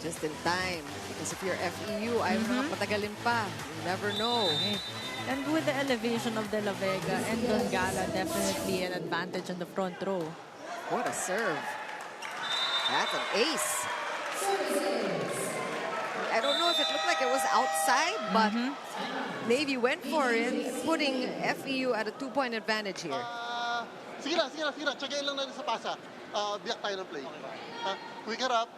S2: Just in time. Because if you're FEU, ayaw mga patagalin pa. You never know.
S3: And with the elevation of De La Vega and Dongala, definitely an advantage in the front row.
S2: What a serve. That's an ace. I don't know if it looked like it was outside, but Navy went for it, putting FEU at a 2-point advantage here.
S5: Sige na. Tsagayin lang natin sa pasa. Biyak tayo ng play. Quick her up.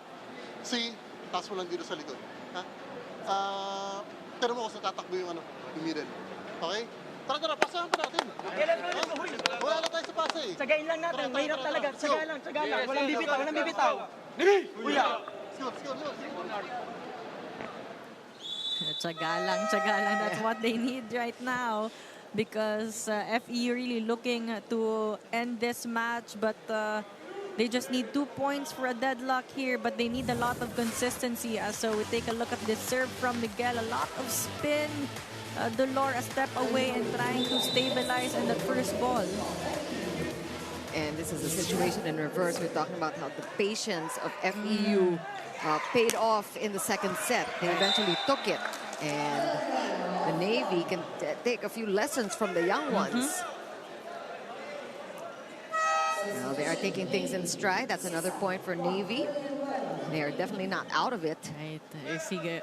S5: See, taas mo lang dito sa likod. Pero mo kung tatakbo yung middle. Okay? Tara, pasahan pa natin. Wala na tayo sa pasa eh.
S8: Tsagain lang natin. Mahirap talaga. Tsaga lang. Walang bibitaw.
S5: Score.
S3: Tsaga lang. That's what they need right now. Because FE really looking to end this match. But they just need 2 points for a deadlock here. But they need a lot of consistency. So we take a look at this serve from Miguel. A lot of spin. Dolor a step away and trying to stabilize in the first ball.
S2: And this is a situation in reverse. We're talking about how the patience of FEU paid off in the second set. They eventually took it. And the Navy can take a few lessons from the young ones. Well, they are taking things in stride. That's another point for Navy. They are definitely not out of it.
S3: Right.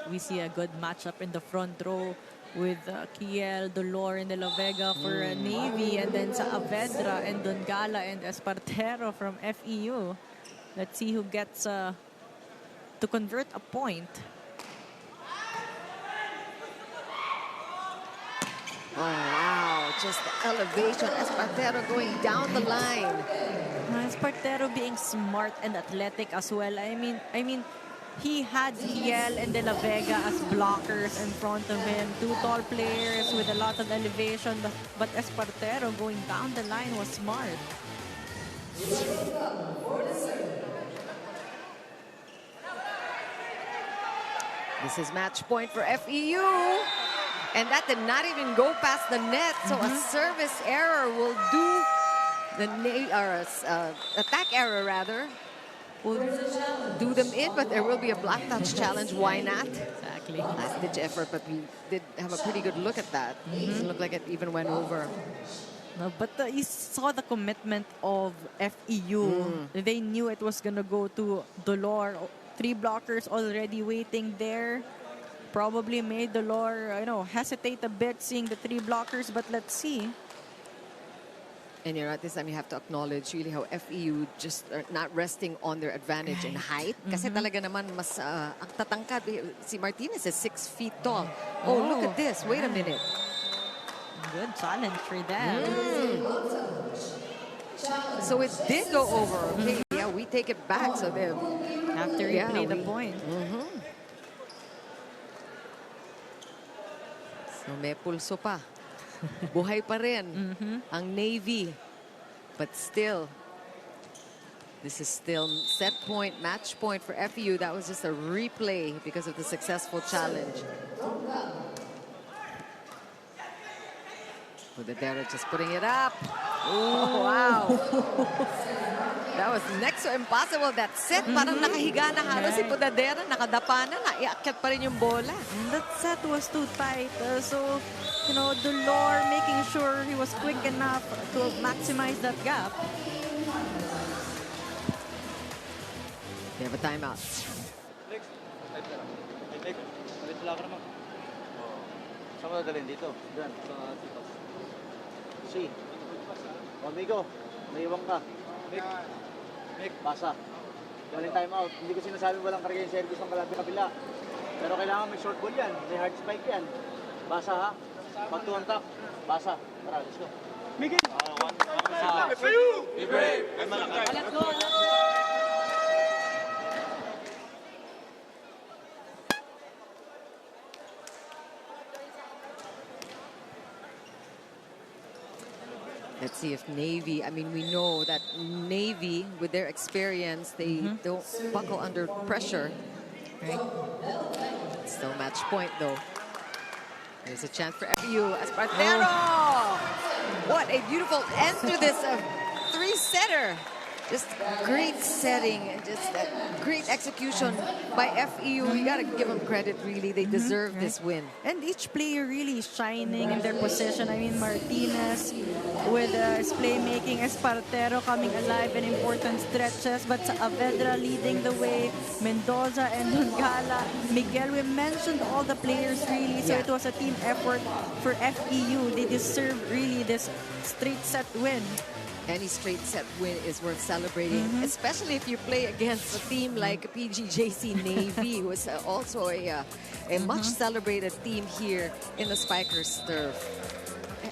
S3: We see a good matchup in the front row with Kiel, Dolor, and De La Vega for Navy, and then Saavedra and Dongala and Espartero from FEU. Let's see who gets to convert a point.
S2: Oh, wow. Just the elevation. Espartero going down the line.
S3: Espartero being smart and athletic as well. I mean, he had Kiel and De La Vega as blockers in front of him. 2 tall players with a lot of elevation. But Espartero going down the line was smart.
S2: This is match point for FEU. And that did not even go past the net. So a service error will do the attack error rather. Will do them in, but there will be a black touch challenge. Why not?
S3: Exactly.
S2: Last-ditch effort, but we did have a pretty good look at that. Doesn't look like it even went over.
S3: No, but you saw the commitment of FEU. They knew it was going to go to Dolor. 3 blockers already waiting there. Probably made Dolor, hesitate a bit seeing the 3 blockers, but let's see.
S2: And at this time you have to acknowledge really how FEU just are not resting on their advantage in height. Kasi talaga naman mas ang tatangkad. Si Martinez is 6 feet tall. Oh, look at this. Wait a minute.
S3: Good challenge for them.
S2: So it did go over. Okay, yeah, we take it back. So they
S3: Have to replay the point.
S2: So may pulso pa. Buhay pa rin ang Navy. But still, this is still set point, match point for FEU. That was just a replay because of the successful challenge. Budadera just putting it up. Oh, wow. That was next to impossible. That set, parang nakahiga na halos si Budadera. Nakadapa na, naiakyat pa rin yung bola.
S3: And that set was too tight. So, you know, Dolor making sure he was quick enough to maximize that gap.
S2: They have a timeout.
S7: Saan mo dadalhin dito? Diyan, sa dito. Si. Amigo, may iwang ka. Nick, pasa. Galing time out. Hindi ko sinasabi walang karga yung service ng kabila. Pero kailangan may short ball yan. May hard spike yan. Basa ha. Pag tuwantak, basa. Tara, let's go.
S8: Miguel!
S7: Let's go!
S2: Let's see if Navy, I mean, we know that Navy, with their experience, they don't buckle under pressure. Right? Still match point, though. There's a chance for FEU. Espartero! What a beautiful end to this three-setter. Just great setting and just that great execution by FEU. We got to give them credit, really. They deserve this win.
S3: And each player really is shining in their position. I mean, Martinez with his playmaking, Espartero coming alive in important stretches, but Saavedra leading the way, Mendoza and Dungala. Miguel, we mentioned all the players really, so it was a team effort for FEU. They deserve really this straight set win.
S2: Any straight set win is worth celebrating, especially if you play against a team like PGJC Navy, who is also a much celebrated team here in the Spikers turf.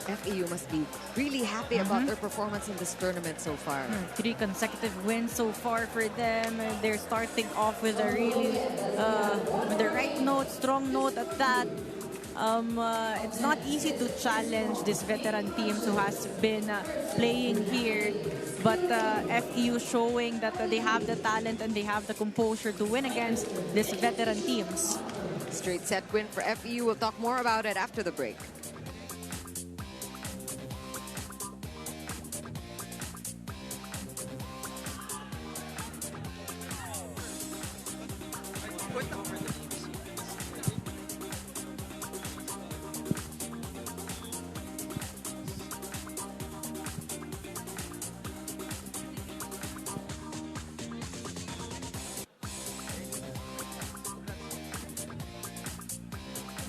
S2: FEU must be really happy about their performance in this tournament so far.
S3: 3 consecutive wins so far for them. They're starting off with a really with the right note, strong note at that. It's not easy to challenge this veteran teams who has been playing here, but FEU showing that they have the talent and they have the composure to win against these veteran teams.
S2: Straight set win for FEU. We'll talk more about it after the break.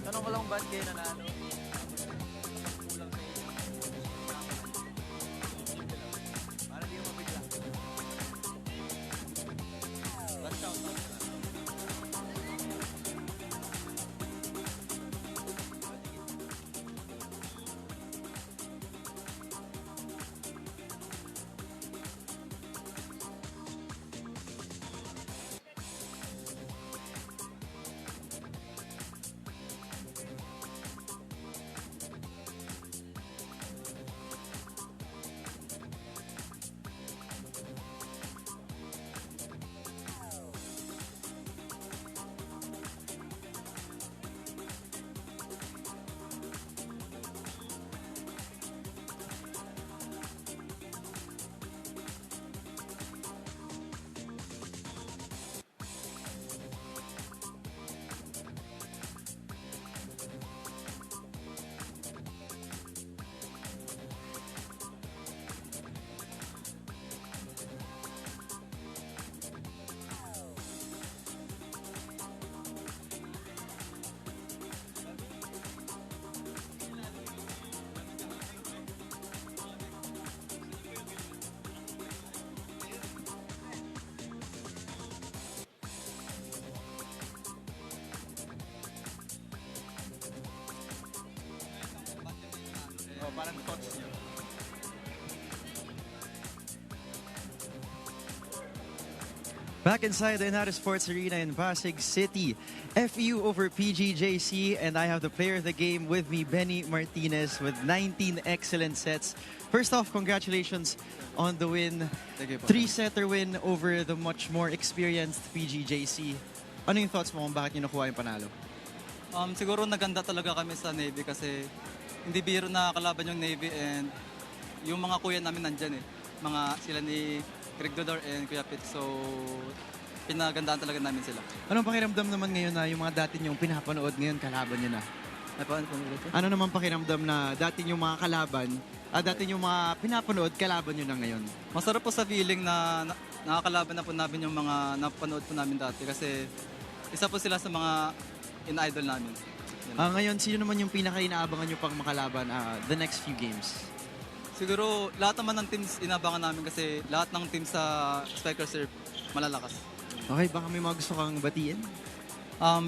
S7: Tanong ko lang ba't kayo nanalo? Para di mo mabigla. Ba't shout out ka na?
S9: parang thoughts niyo.
S4: Back inside the Inata Sports Arena in Pasig City, FEU over PGJC, and I have the player of the game with me, Benny Martinez, with 19 excellent sets. First off, congratulations on the win.
S9: Thank you po.
S4: 3-setter win over the much more experienced PGJC. Ano yung thoughts mo kung bakit nyo nakuha yung panalo?
S9: Siguro naganda talaga kami sa Navy kasi hindi biro na kalaban yung Navy and yung mga kuya namin nandyan eh. Mga sila ni Greg Dodor and Kuya Pit. So, pinagandaan talaga namin sila.
S4: Anong pakiramdam naman ngayon na yung mga dati nyong pinapanood ngayon kalaban nyo na? Ano naman pakiramdam na dati yung mga kalaban, dati yung mga pinapanood kalaban nyo na ngayon?
S9: Masarap po sa feeling na nakakalaban na po namin yung mga napanood po namin dati kasi isa po sila sa mga in-idol namin.
S4: Ngayon, sino naman yung pinaka-inaabangan nyo pang makalaban the next few games?
S9: Siguro lahat naman ng teams inabangan namin kasi lahat ng teams sa Spiker Surf malalakas.
S4: Okay, baka may mga gusto kang batiin?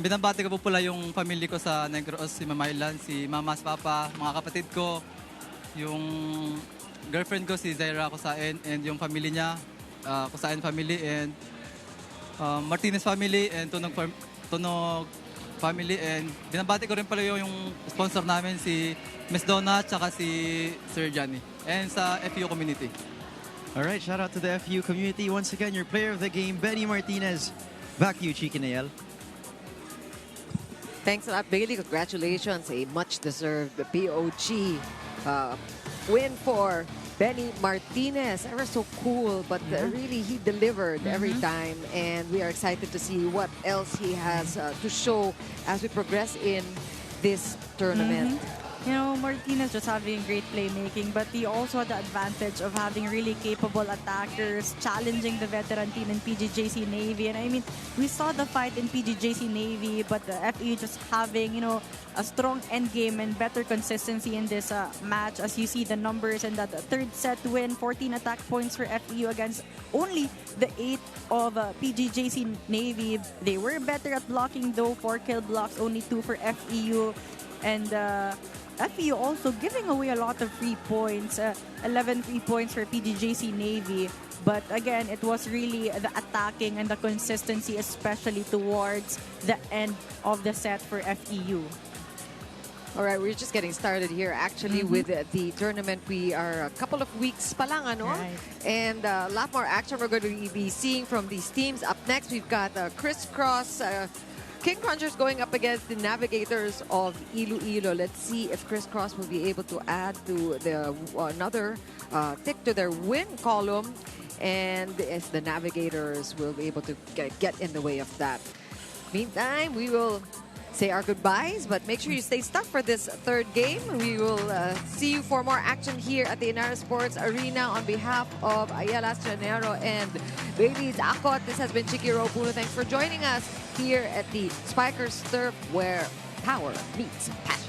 S9: Binabati ko po pala yung family ko sa Negros, si Mama Ilan, si Mama, si Papa, mga kapatid ko, yung girlfriend ko si Zaira Kusain and yung family niya, Kusain family and Martinez family and Tunog family and binabati ko rin pala yung sponsor namin si Miss Donna tsaka si Sir Johnny and sa FEU community.
S4: Alright, shout out to the FEU community. Once again, your player of the game, Benny Martinez. Back to you, Chiki Nael.
S2: Thanks a lot, Bailey. Congratulations. A much-deserved POG win for Benny Martinez. Ever so cool, but really he delivered every time. And we are excited to see what else he has to show as we progress in this tournament.
S3: You know, Martinez just having great playmaking, but he also had the advantage of having really capable attackers, challenging the veteran team in PGJC Navy. And I mean, we saw the fight in PGJC Navy, but the FEU just having, you know, a strong end game and better consistency in this match. As you see the numbers and that third set win, 14 attack points for FEU against only the 8 of PGJC Navy. They were better at blocking though, 4 kill blocks, only 2 for FEU. And FEU also giving away a lot of free points, 11 free points for PGJC Navy. But again, it was really the attacking and the consistency, especially towards the end of the set for FEU.
S2: All right, we're just getting started here actually with the tournament. We are a couple of weeks pa lang, ano?
S3: Right.
S2: And a lot more action we're going to be seeing from these teams. Up next, we've got Crisscross King Crunchers going up against the Navigators of Iloilo. Let's see if Crisscross will be able to add to the another tick to their win column, and if the Navigators will be able to get in the way of that. Meantime, we will say our goodbyes, but make sure you stay stuck for this third game. We will see you for more action here at the Inara Sports Arena. On behalf of Ayala Stranero and Bailey Akot, this has been Chiki Ropuno. Thanks for joining us here at the Spikers Turf, where power meets passion.